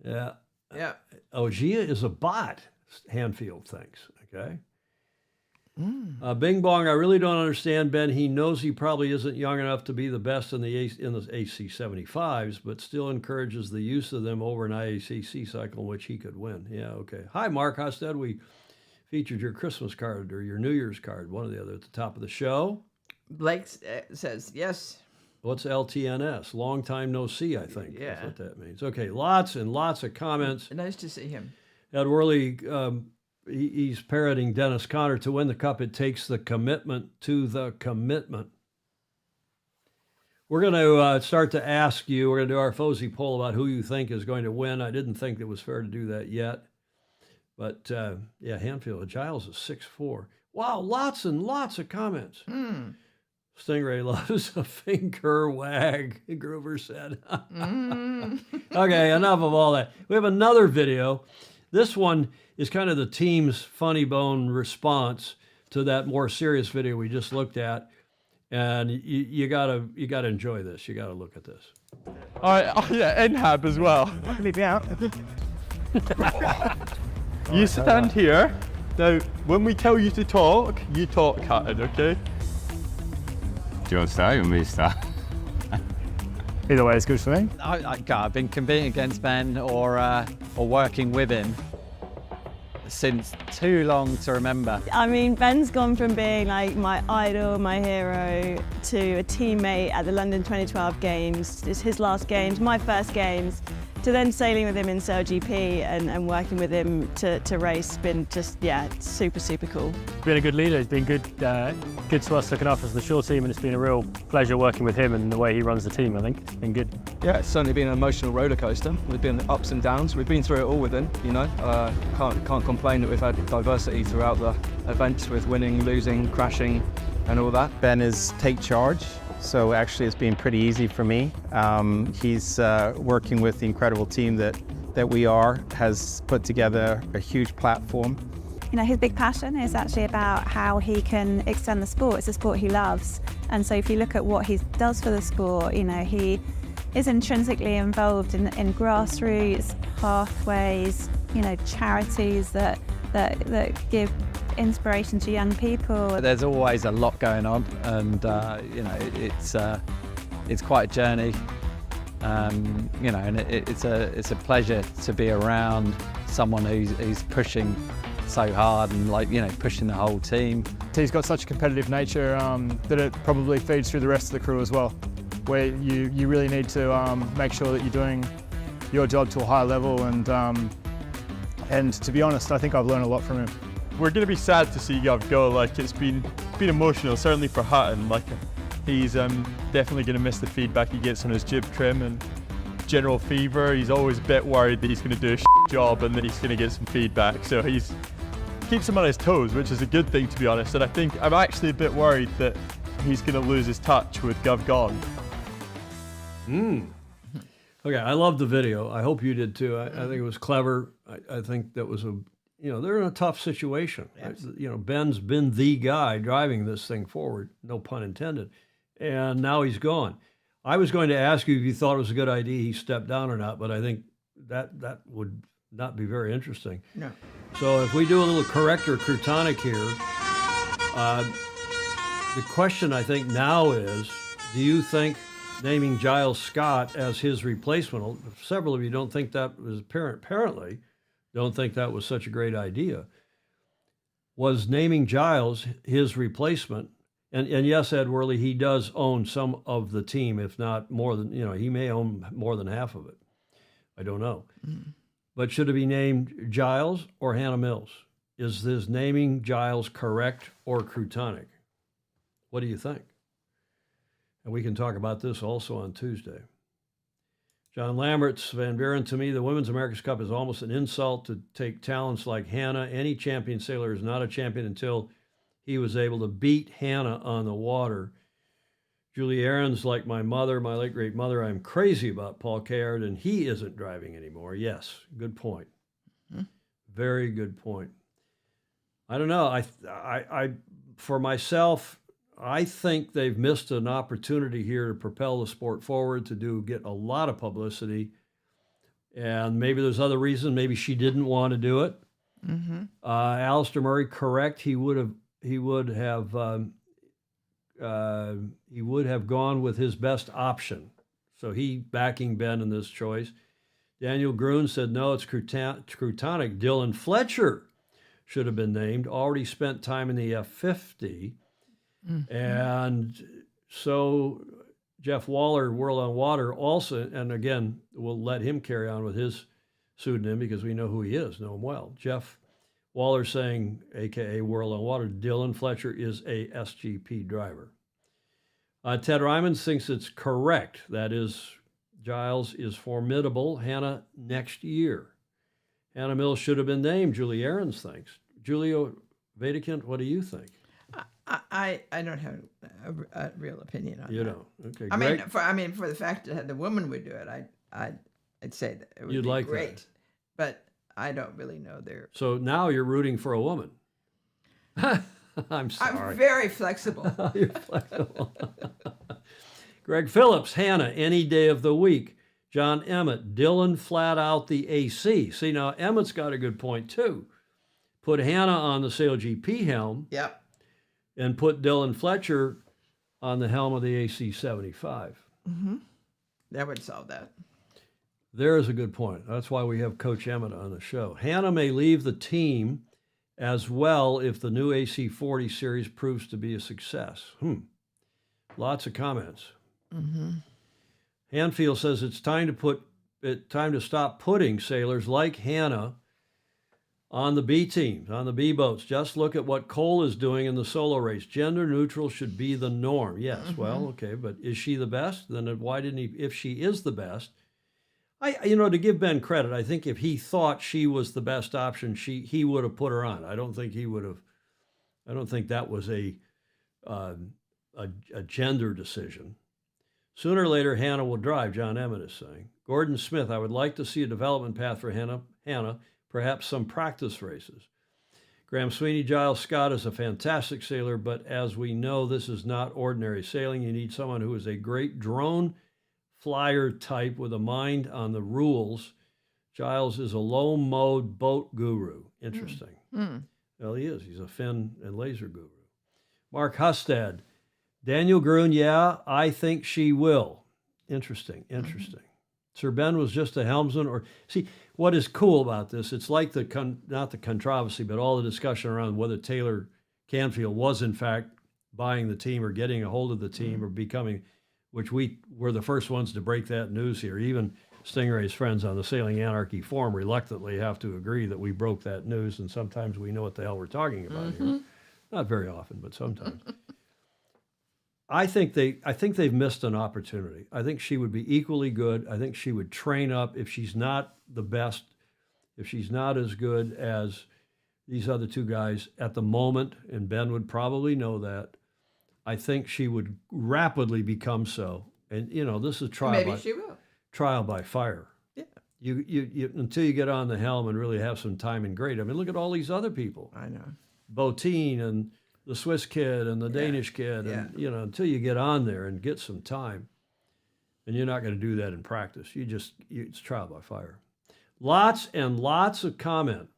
Yeah.
Yeah.
Oh, Gia is a bot, Hanfield thinks. Okay. Bing Bong, I really don't understand Ben. He knows he probably isn't young enough to be the best in the AC 75s, but still encourages the use of them over an IACC cycle in which he could win. Yeah, okay. Hi, Mark Hosted. We featured your Christmas card or your New Year's card, one or the other, at the top of the show.
Blake says yes.
What's LTNS? Long time no see, I think.
Yeah.
That's what that means. Okay, lots and lots of comments.
Nice to see him.
Ed Worley, he's parroting Dennis Conner. To win the Cup, it takes the commitment to the commitment. We're going to start to ask you, we're going to do our Fosey poll about who you think is going to win. I didn't think it was fair to do that yet. But, yeah, Hanfield, Giles is 6'4". Wow, lots and lots of comments. Stingray loves a finger wag, Groover said. Okay, enough of all that. We have another video. This one is kind of the team's funny bone response to that more serious video we just looked at. And you gotta enjoy this. You gotta look at this.
All right, oh yeah, NHAB as well.
Leave me out.
You stand here. Now, when we tell you to talk, you talk, Catton, okay?
Do you want to start or me to start?
Either way is good for me.
I've been competing against Ben or working with him since too long to remember.
I mean, Ben's gone from being like my idol, my hero, to a teammate at the London 2012 Games. It's his last games, my first games, to then sailing with him in Sail GP and working with him to race. Been just, yeah, super, super cool.
He's been a good leader. He's been good to us, looking after us the shore team, and it's been a real pleasure working with him and the way he runs the team. I think it's been good.
Yeah, it's certainly been an emotional roller coaster. We've been ups and downs. We've been through it all with him. You know, can't complain that we've had diversity throughout the events with winning, losing, crashing, and all that.
Ben is take charge. So actually it's been pretty easy for me. He's working with the incredible team that we are, has put together a huge platform.
You know, his big passion is actually about how he can extend the sport. It's a sport he loves. And so if you look at what he does for the sport, you know, he is intrinsically involved in grassroots, pathways, you know, charities that give inspiration to young people.
There's always a lot going on, and you know, it's quite a journey. You know, and it's a pleasure to be around someone who's pushing so hard and, like, you know, pushing the whole team.
He's got such a competitive nature that it probably feeds through the rest of the crew as well, where you really need to make sure that you're doing your job to a high level, and to be honest, I think I've learned a lot from him.
We're going to be sad to see Gav go. Like, it's been emotional, certainly for Hutton. Like, he's definitely going to miss the feedback he gets on his jib trim and general fever. He's always a bit worried that he's going to do a shit job and that he's going to get some feedback. So he's keeps him on his toes, which is a good thing, to be honest. And I think I'm actually a bit worried that he's going to lose his touch with Gav gone.
Okay, I love the video. I hope you did too. I think it was clever. I think that was they're in a tough situation. You know, Ben's been the guy driving this thing forward, no pun intended, and now he's gone. I was going to ask you if you thought it was a good idea he stepped down or not, but I think that would not be very interesting.
No.
So if we do a little corrector crutonic here, the question I think now is, do you think naming Giles Scott as his replacement, well, several of you don't think that was apparently don't think that was such a great idea. Was naming Giles his replacement, and yes, Ed Worley, he does own some of the team, if not more than, he may own more than half of it. I don't know. But should it be named Giles or Hannah Mills? Is this naming Giles correct or crutonic? What do you think? And we can talk about this also on Tuesday. John Lamberts, Van Buren, to me, the Women's America's Cup is almost an insult to take talents like Hannah. Any champion sailor is not a champion until he was able to beat Hannah on the water. Julie Aaron's like my mother, my late great mother. I'm crazy about Paul Caird, and he isn't driving anymore. Yes, good point. Very good point. I don't know. I for myself, I think they've missed an opportunity here to propel the sport forward, to get a lot of publicity. And maybe there's other reasons. Maybe she didn't want to do it. Alistair Murray, correct. He would have gone with his best option. So he backing Ben in this choice. Daniel Gruen said, no, it's crutonic. Dylan Fletcher should have been named. Already spent time in the F50. And so Jeff Waller, World on Water, also, and again, we'll let him carry on with his pseudonym because we know who he is, know him well. Jeff Waller saying, AKA World on Water, Dylan Fletcher is a SGP driver. Ted Ryman thinks it's correct. That is, Giles is formidable. Hannah next year. Hannah Mills should have been named, Julie Ahrens thinks. Julio Vedekind, what do you think?
I don't have a real opinion on
You
that.
don't? Okay,
I
Greg?
mean, for the fact that the woman would do it, I'd say that it would
You'd
be
like
great.
that.
But I don't really know their.
So now you're rooting for a woman. I'm sorry.
I'm very flexible.
You're flexible. Greg Phillips, Hannah, any day of the week. John Emmett, Dylan flat out the AC. See, now Emmett's got a good point too. Put Hannah on the Sail GP helm.
Yep.
And put Dylan Fletcher on the helm of the AC 75.
Mm-hmm. That would solve that.
There is a good point. That's why we have Coach Emmett on the show. Hannah may leave the team as well if the new AC 40 series proves to be a success. Lots of comments.
Mm-hmm.
Hanfield says it's time to stop putting sailors like Hannah on the B teams, on the B boats. Just look at what Cole is doing in the solo race. Gender neutral should be the norm. Yes, well, okay, but is she the best? Then why didn't he? If she is the best, to give Ben credit, I think if he thought she was the best option, he would have put her on. I don't think he would have. I don't think that was a gender decision. Sooner or later, Hannah will drive. John Emmett is saying. Gordon Smith, I would like to see a development path for Hannah. Perhaps some practice races. Graham Sweeney, Giles Scott is a fantastic sailor, but as we know, this is not ordinary sailing. You need someone who is a great drone flyer type with a mind on the rules. Giles is a low mode boat guru. Interesting. Well, he is. He's a fin and laser guru. Mark Hustad, Daniel Gruen, yeah, I think she will. Interesting. Sir Ben was just a helmsman, see, what is cool about this, it's like not the controversy, but all the discussion around whether Taylor Canfield was in fact buying the team or getting a hold of the team or becoming, which we were the first ones to break that news here. Even Stingray's friends on the Sailing Anarchy forum reluctantly have to agree that we broke that news, and sometimes we know what the hell we're talking about here. Not very often, but sometimes. I think they've missed an opportunity. I think she would be equally good. I think she would train up if she's not the best, if she's not as good as these other two guys at the moment, and Ben would probably know that. I think she would rapidly become so. And this is trial by fire.
Yeah.
You until you get on the helm and really have some time and grade. I mean, look at all these other people.
I know.
Botine and the Swiss kid and the Danish kid, and until you get on there and get some time, and you're not going to do that in practice. It's trial by fire. Lots and lots of comment.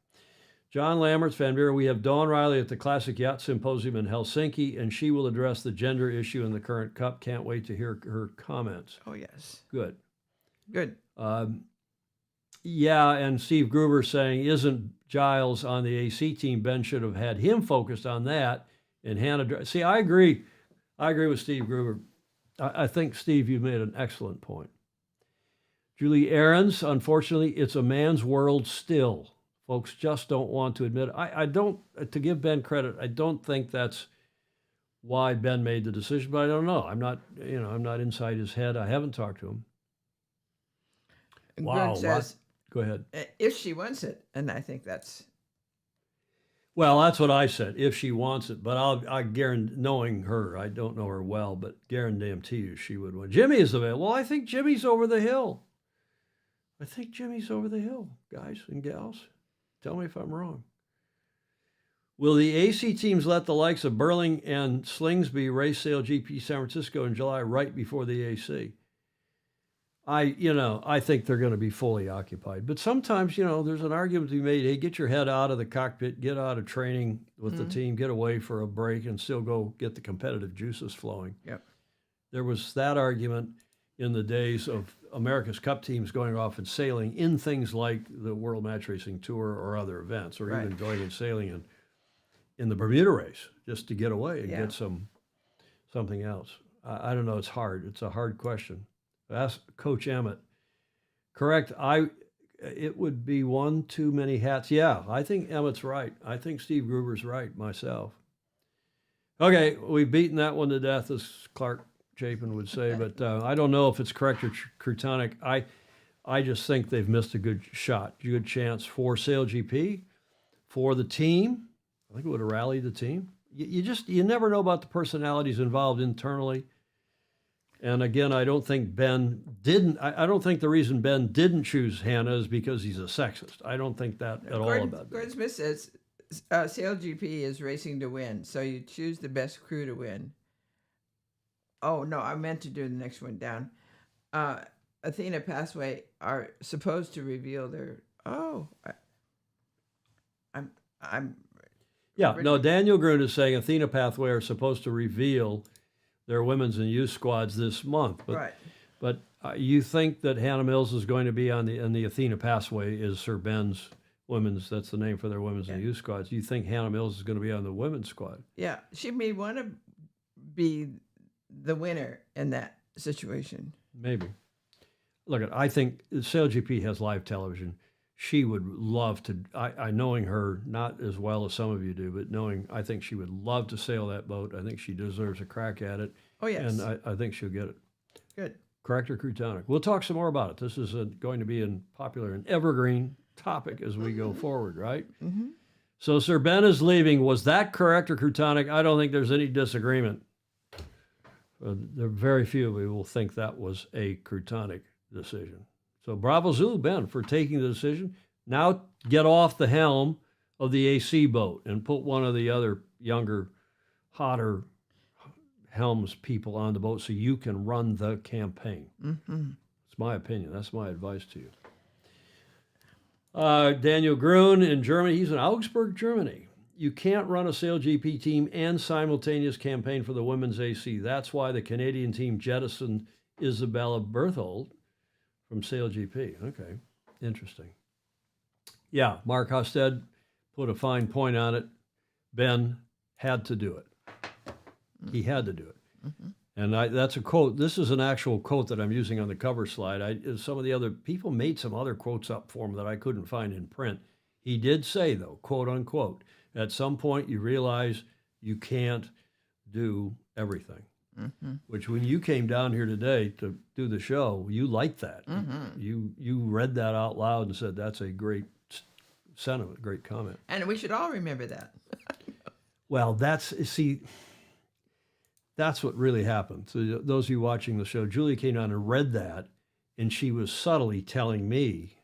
John Lamberts, Van Buren, we have Dawn Riley at the Classic Yacht Symposium in Helsinki, and she will address the gender issue in the current cup. Can't wait to hear her comments.
Oh, yes.
Good.
Yeah,
and Steve Gruber saying, isn't Giles on the AC team? Ben should have had him focused on that. And Hannah, see, I agree with Steve Gruber. I think, Steve, you've made an excellent point. Julie Ahrens, unfortunately, it's a man's world still. Folks just don't want to admit it. I don't, to give Ben credit, I don't think that's why Ben made the decision, but I don't know. I'm not inside his head. I haven't talked to him.
And
Wow.
Greg says,
go ahead.
If she wants it, and I think that's.
Well, that's what I said, if she wants it. But I guarantee, knowing her, I don't know her well, but guarantee you she would win. Jimmy is available. Well, I think Jimmy's over the hill. Guys and gals. Tell me if I'm wrong. Will the AC teams let the likes of Burling and Slingsby race Sail GP San Francisco in July right before the AC? I think they're going to be fully occupied. But sometimes, there's an argument to be made, hey, get your head out of the cockpit, get out of training with the team, get away for a break, and still go get the competitive juices flowing.
Yep.
There was that argument in the days of America's Cup teams going off and sailing in things like the World Match Racing Tour or other events, or even going and sailing in the Bermuda race just to get away and get something else. I don't know. It's hard. It's a hard question. Ask Coach Emmett. Correct. It would be one too many hats. Yeah, I think Emmett's right. I think Steve Gruber's right myself. Okay, we've beaten that one to death, as Clark Chapin would say, but I don't know if it's correct or Crutonic. I just think they've missed a good shot, good chance for SailGP, for the team. I think it would have rallied the team. You never know about the personalities involved internally. And again, I don't think I don't think the reason Ben didn't choose Hannah is because he's a sexist. I don't think that at all about that.
Gordon Smith says SailGP is racing to win, so you choose the best crew to win. Oh, no, I meant to do the next one down. Athena Pathway are supposed to reveal their...
Daniel Grun is saying Athena Pathway are supposed to reveal their women's and youth squads this month. But,
right.
But you think that Hannah Mills is going to be on the Athena Pathway is Sir Ben's women's, that's the name for their women's and youth squads. You think Hannah Mills is going to be on the women's squad?
Yeah, she may want to be the winner in that situation.
Maybe. Look, I think SailGP has live television. She would love to, I knowing her not as well as some of you do, but I think she would love to sail that boat. I think she deserves a crack at it.
Oh, yes.
And I think she'll get it.
Good.
Correct or Crutonic? We'll talk some more about it. This is going to be an evergreen topic as we go forward, right?
Mm-hmm.
So Sir Ben is leaving. Was that correct or Crutonic? I don't think there's any disagreement. There are very few of you will think that was a Crutonic decision. So bravo Zulu, Ben, for taking the decision. Now get off the helm of the AC boat and put one of the other younger, hotter helms people on the boat so you can run the campaign.
Mm-hmm.
It's my opinion. That's my advice to you. Daniel Grun in Germany. He's in Augsburg, Germany. You can't run a SailGP team and simultaneous campaign for the women's AC. That's why the Canadian team jettisoned Isabella Berthold from SailGP. Okay, interesting. Yeah, Mark Hosted put a fine point on it. Ben had to do it. He had to do it.
Mm-hmm.
And that's a quote. This is an actual quote that I'm using on the cover slide. Some of the other people made some other quotes up for him that I couldn't find in print. He did say, though, quote unquote, at some point you realize you can't do everything.
Mm-hmm.
Which when you came down here today to do the show, you liked that.
Mm-hmm.
You read that out loud and said, that's a great sentiment, great comment.
And we should all remember that.
Well, that's what really happened. So those of you watching the show, Julia came down and read that, and she was subtly telling me.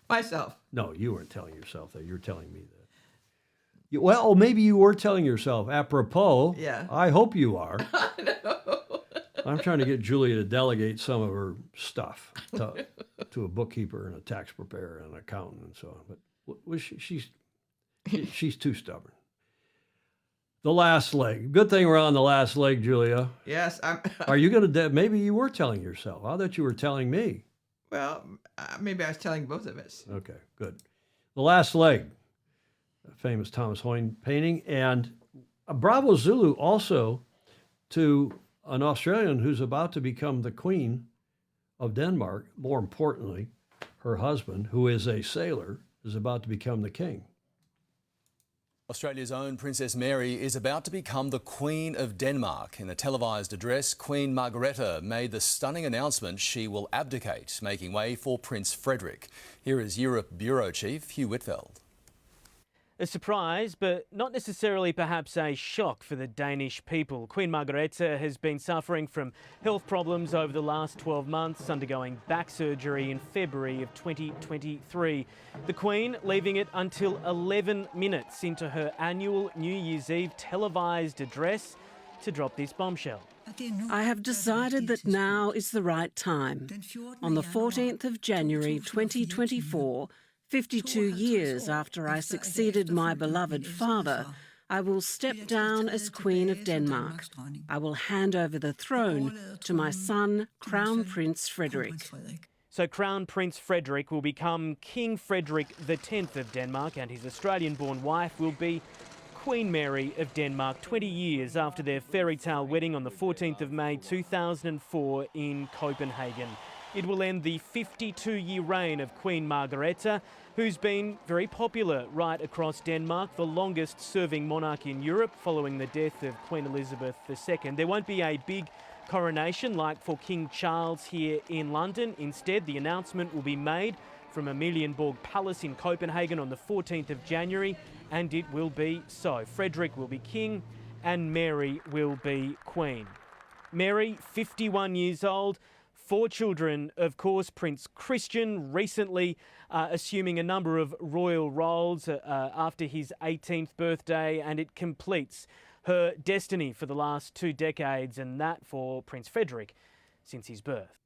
Myself.
No, you weren't telling yourself that. You're telling me that. Well, maybe you were telling yourself. Apropos,
yeah.
I hope you are.
I know.
I'm trying to get Julia to delegate some of her stuff to a bookkeeper and a tax preparer and an accountant and so on. But she's too stubborn. The last leg. Good thing we're on the last leg, Julia.
Yes.
Are you going to... Maybe you were telling yourself. I thought you were telling me.
Well, maybe I was telling both of us.
Okay, good. The last leg. A famous Thomas Hoyne painting. And a bravo Zulu also to an Australian who's about to become the Queen of Denmark. More importantly, her husband, who is a sailor, is about to become the king.
Australia's own Princess Mary is about to become the Queen of Denmark. In a televised address, Queen Margrethe made the stunning announcement she will abdicate, making way for Prince Frederick. Here is Europe Bureau Chief Hugh Whitfeld.
A surprise, but not necessarily perhaps a shock for the Danish people. Queen Margrethe has been suffering from health problems over the last 12 months, undergoing back surgery in February of 2023. The Queen leaving it until 11 minutes into her annual New Year's Eve televised address to drop this bombshell.
I have decided that now is the right time. On the 14th of January 2024, 52 years after I succeeded my beloved father, I will step down as Queen of Denmark. I will hand over the throne to my son, Crown Prince Frederick.
So Crown Prince Frederick will become King Frederick X of Denmark, and his Australian-born wife will be Queen Mary of Denmark 20 years after their fairy tale wedding on the 14th of May 2004 in Copenhagen. It will end the 52-year reign of Queen Margrethe, who's been very popular right across Denmark, the longest-serving monarch in Europe following the death of Queen Elizabeth II. There won't be a big coronation like for King Charles here in London. Instead, the announcement will be made from Amalienborg Palace in Copenhagen on the 14th of January, and it will be so. Frederick will be king and Mary will be queen. Mary, 51 years old, 4 children, of course. Prince Christian recently assuming a number of royal roles after his 18th birthday, and it completes her destiny for the last 2 decades, and that for Prince Frederick since his birth.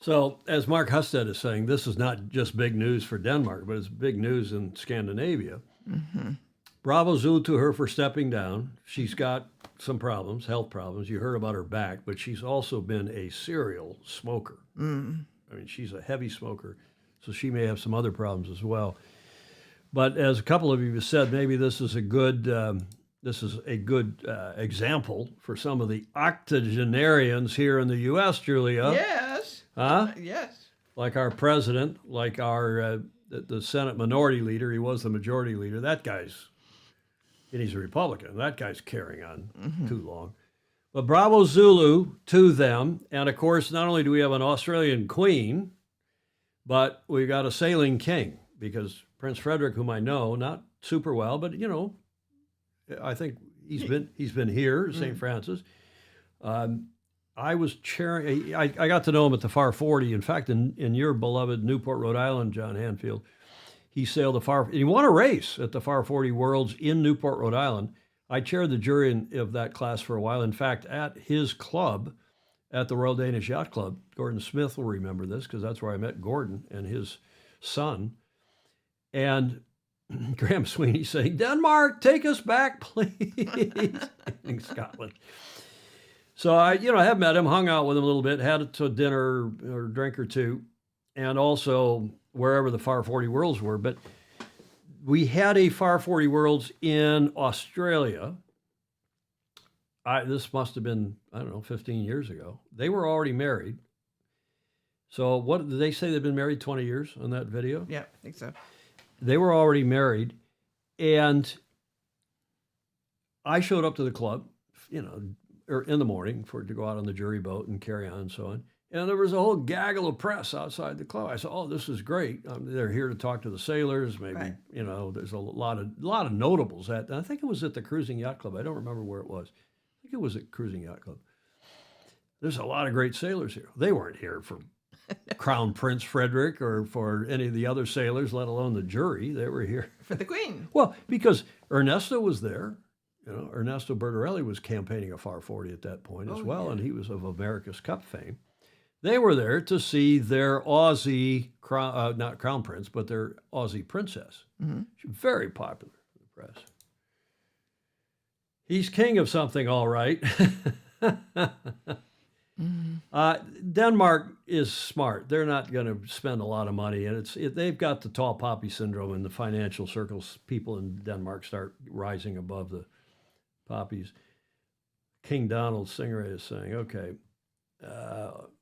So, as Mark Husted is saying, this is not just big news for Denmark, but it's big news in Scandinavia.
Mm-hmm.
Bravo Zulu to her for stepping down. She's got some problems, health problems. You heard about her back, but she's also been a serial smoker.
Mm.
I mean, she's a heavy smoker, so she may have some other problems as well. But as a couple of you have said, maybe this is a good example for some of the octogenarians here in the U.S., Julia.
Yes.
Huh?
Yes.
Like our president, like our the Senate minority leader. He was the majority leader. That guy's, and he's a Republican. That guy's carrying on too long. But bravo Zulu to them. And of course, not only do we have an Australian queen, but we got a sailing king, because Prince Frederick, whom I know, not super well, but you know, I think he's been here, St. Francis. I was chairing. I got to know him at the Far 40. In fact, in your beloved Newport, Rhode Island, John Hanfield, he sailed the Far. He won a race at the Far 40 Worlds in Newport, Rhode Island. I chaired the jury of that class for a while. In fact, at his club, at the Royal Danish Yacht Club, Gordon Smith will remember this because that's where I met Gordon and his son. And Graham Sweeney saying, "Denmark, take us back, please," in Scotland. So I have met him, hung out with him a little bit, had a dinner or a drink or two, and also wherever the Far 40 Worlds were. But we had a Far 40 Worlds in Australia. This must have been, 15 years ago. They were already married. So what did they say? They've been married 20 years on that video?
Yeah, I think so.
They were already married, and I showed up to the club, or in the morning to go out on the jury boat and carry on and so on. And there was a whole gaggle of press outside the club. I said, "Oh, this is great. They're here to talk to the sailors. Maybe, right. There's a lot of notables at." And I think it was at the Cruising Yacht Club. I don't remember where it was. I think it was at Cruising Yacht Club. There's a lot of great sailors here. They weren't here for Crown Prince Frederick or for any of the other sailors, let alone the jury. They were here
for the Queen.
Well, because Ernesto was there. Ernesto Bertorelli was campaigning a Far 40 at that point as well, and he was of America's Cup fame. They were there to see their Aussie, not Crown Prince, but their Aussie princess.
Mm-hmm.
She's very popular in the press. He's king of something, all right. Denmark is smart. They're not going to spend a lot of money, and they've got the tall poppy syndrome in the financial circles. People in Denmark start rising above the poppies. King Donald Singer is saying, okay,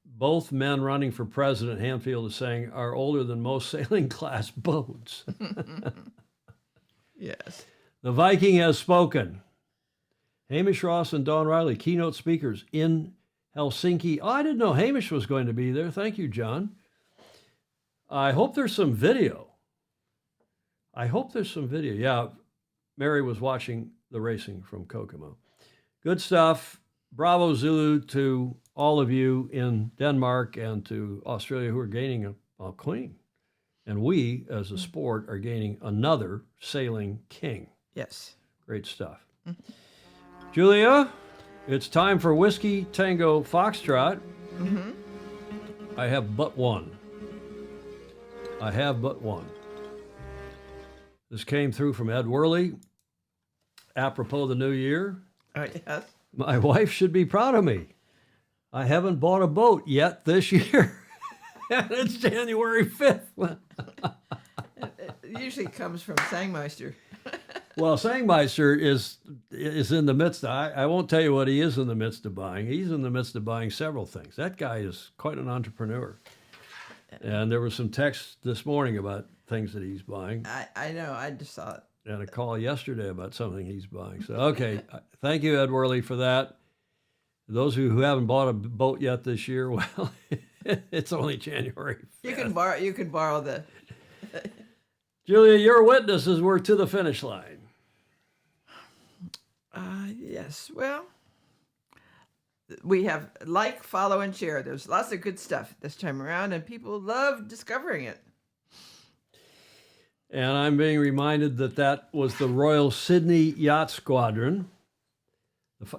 both men running for president, Hanfield is saying, are older than most sailing class boats.
Yes.
The Viking has spoken. Hamish Ross and Dawn Riley, keynote speakers in Helsinki. Oh, I didn't know Hamish was going to be there. Thank you, John. I hope there's some video. Yeah, Mary was watching the racing from Kokomo. Good stuff. Bravo Zulu to all of you in Denmark and to Australia who are gaining a queen. And we, as a sport, are gaining another sailing king.
Yes.
Great stuff. Julia, it's time for Whiskey Tango Foxtrot.
Mm-hmm.
I have but one. This came through from Ed Worley. Apropos the new year.
Oh, yes.
My wife should be proud of me. I haven't bought a boat yet this year. And it's January 5th.
It usually comes from Sangmeister.
Well, Sangmeister is in the midst of, I won't tell you what he is in the midst of buying. He's in the midst of buying several things. That guy is quite an entrepreneur. And there was some text this morning about things that he's buying.
I know, I just saw it.
And a call yesterday about something he's buying. So, okay, thank you, Ed Worley, for that. Those who haven't bought a boat yet this year, well, it's only January 5th.
You can borrow the...
Julia, your witnesses were to the finish line.
Yes, well, we have like, follow, and share. There's lots of good stuff this time around, and people love discovering it.
And I'm being reminded that was the Royal Sydney Yacht Squadron.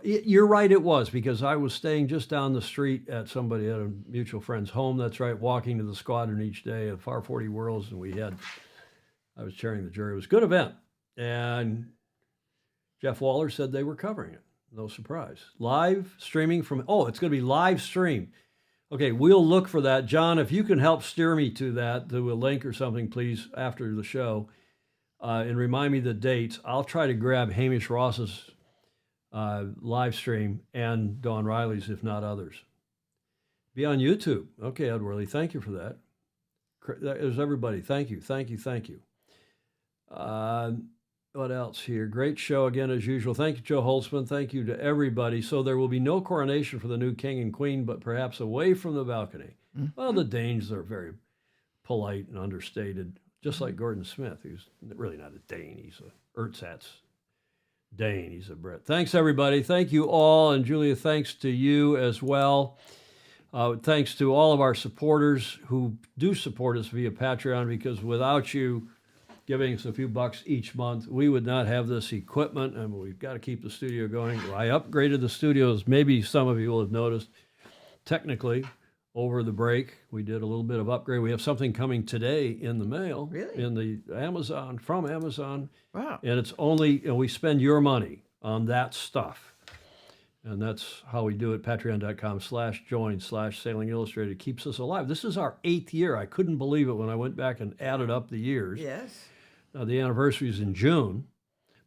You're right, it was, because I was staying just down the street at a mutual friend's home. That's right, walking to the squadron each day at Far 40 Worlds, and I was chairing the jury. It was a good event. And Jeff Waller said they were covering it. No surprise. Live streaming it's going to be live stream. Okay, we'll look for that. John, if you can help steer me to a link or something, please, after the show, and remind me the dates. I'll try to grab Hamish Ross's live stream and Dawn Riley's, if not others. Be on YouTube. Okay, Ed Worley, thank you for that. There's everybody. Thank you. What else here? Great show again, as usual. Thank you, Joe Holtzman. Thank you to everybody. So there will be no coronation for the new king and queen, but perhaps away from the balcony. Mm-hmm. Well, the Danes are very polite and understated, just like Gordon Smith, who's really not a Dane. He's a Ersatz Dane. He's a Brit. Thanks, everybody. Thank you all. And Julia, thanks to you as well. Thanks to all of our supporters who do support us via Patreon, because without you giving us a few bucks each month, we would not have this equipment, and we've got to keep the studio going. I upgraded the studios. Maybe some of you will have noticed. Technically, over the break, we did a little bit of upgrade. We have something coming today in the mail.
Really?
In the Amazon, from Amazon.
Wow.
And it's only, we spend your money on that stuff. And that's how we do it, patreon.com/join/Sailing Illustrated. It keeps us alive. This is our 8th year. I couldn't believe it when I went back and added up the years.
Yes.
The anniversary is in June,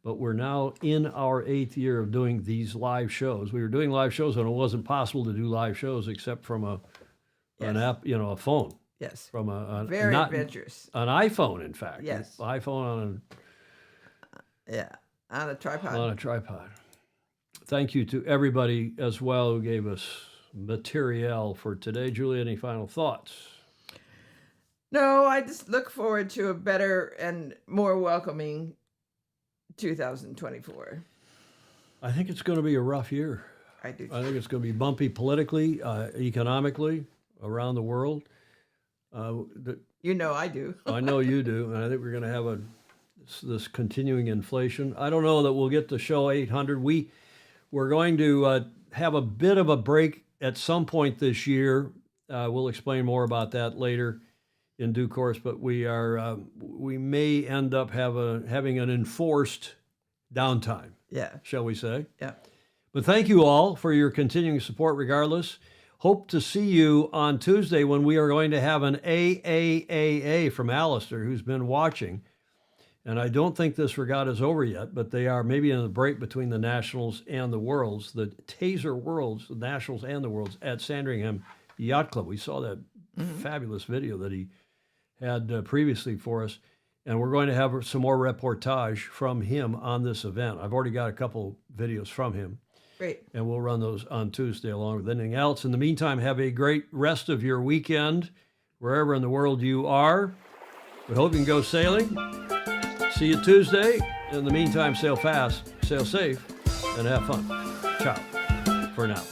but we're now in our 8th year of doing these live shows. We were doing live shows when it wasn't possible to do live shows except from an app, a phone.
Yes.
From
very adventurous.
An iPhone, in fact.
Yes.
An iPhone
on a tripod.
On a tripod. Thank you to everybody as well who gave us material for today. Julia, any final thoughts?
No, I just look forward to a better and more welcoming 2024.
I think it's going to be a rough year.
I do.
I think it's going to be bumpy politically, economically, around the world.
I do.
I know you do, and I think we're going to have this continuing inflation. I don't know that we'll get to show 800. We're going to have a bit of a break at some point this year. We'll explain more about that later in due course, but we may end up having an enforced downtime.
Yeah.
Shall we say?
Yeah.
But thank you all for your continuing support regardless. Hope to see you on Tuesday when we are going to have an AAAA from Alistair, who's been watching. And I don't think this regatta is over yet, but they are maybe in the break between the Nationals and the Worlds, the Taser Worlds, the Nationals and the Worlds at Sandringham Yacht Club. We saw that fabulous video that he had previously for us. And we're going to have some more reportage from him on this event. I've already got a couple videos from him.
Great.
And we'll run those on Tuesday along with anything else. In the meantime, have a great rest of your weekend, wherever in the world you are. We hope you can go sailing. See you Tuesday. In the meantime, sail fast, sail safe, and have fun. Ciao for now.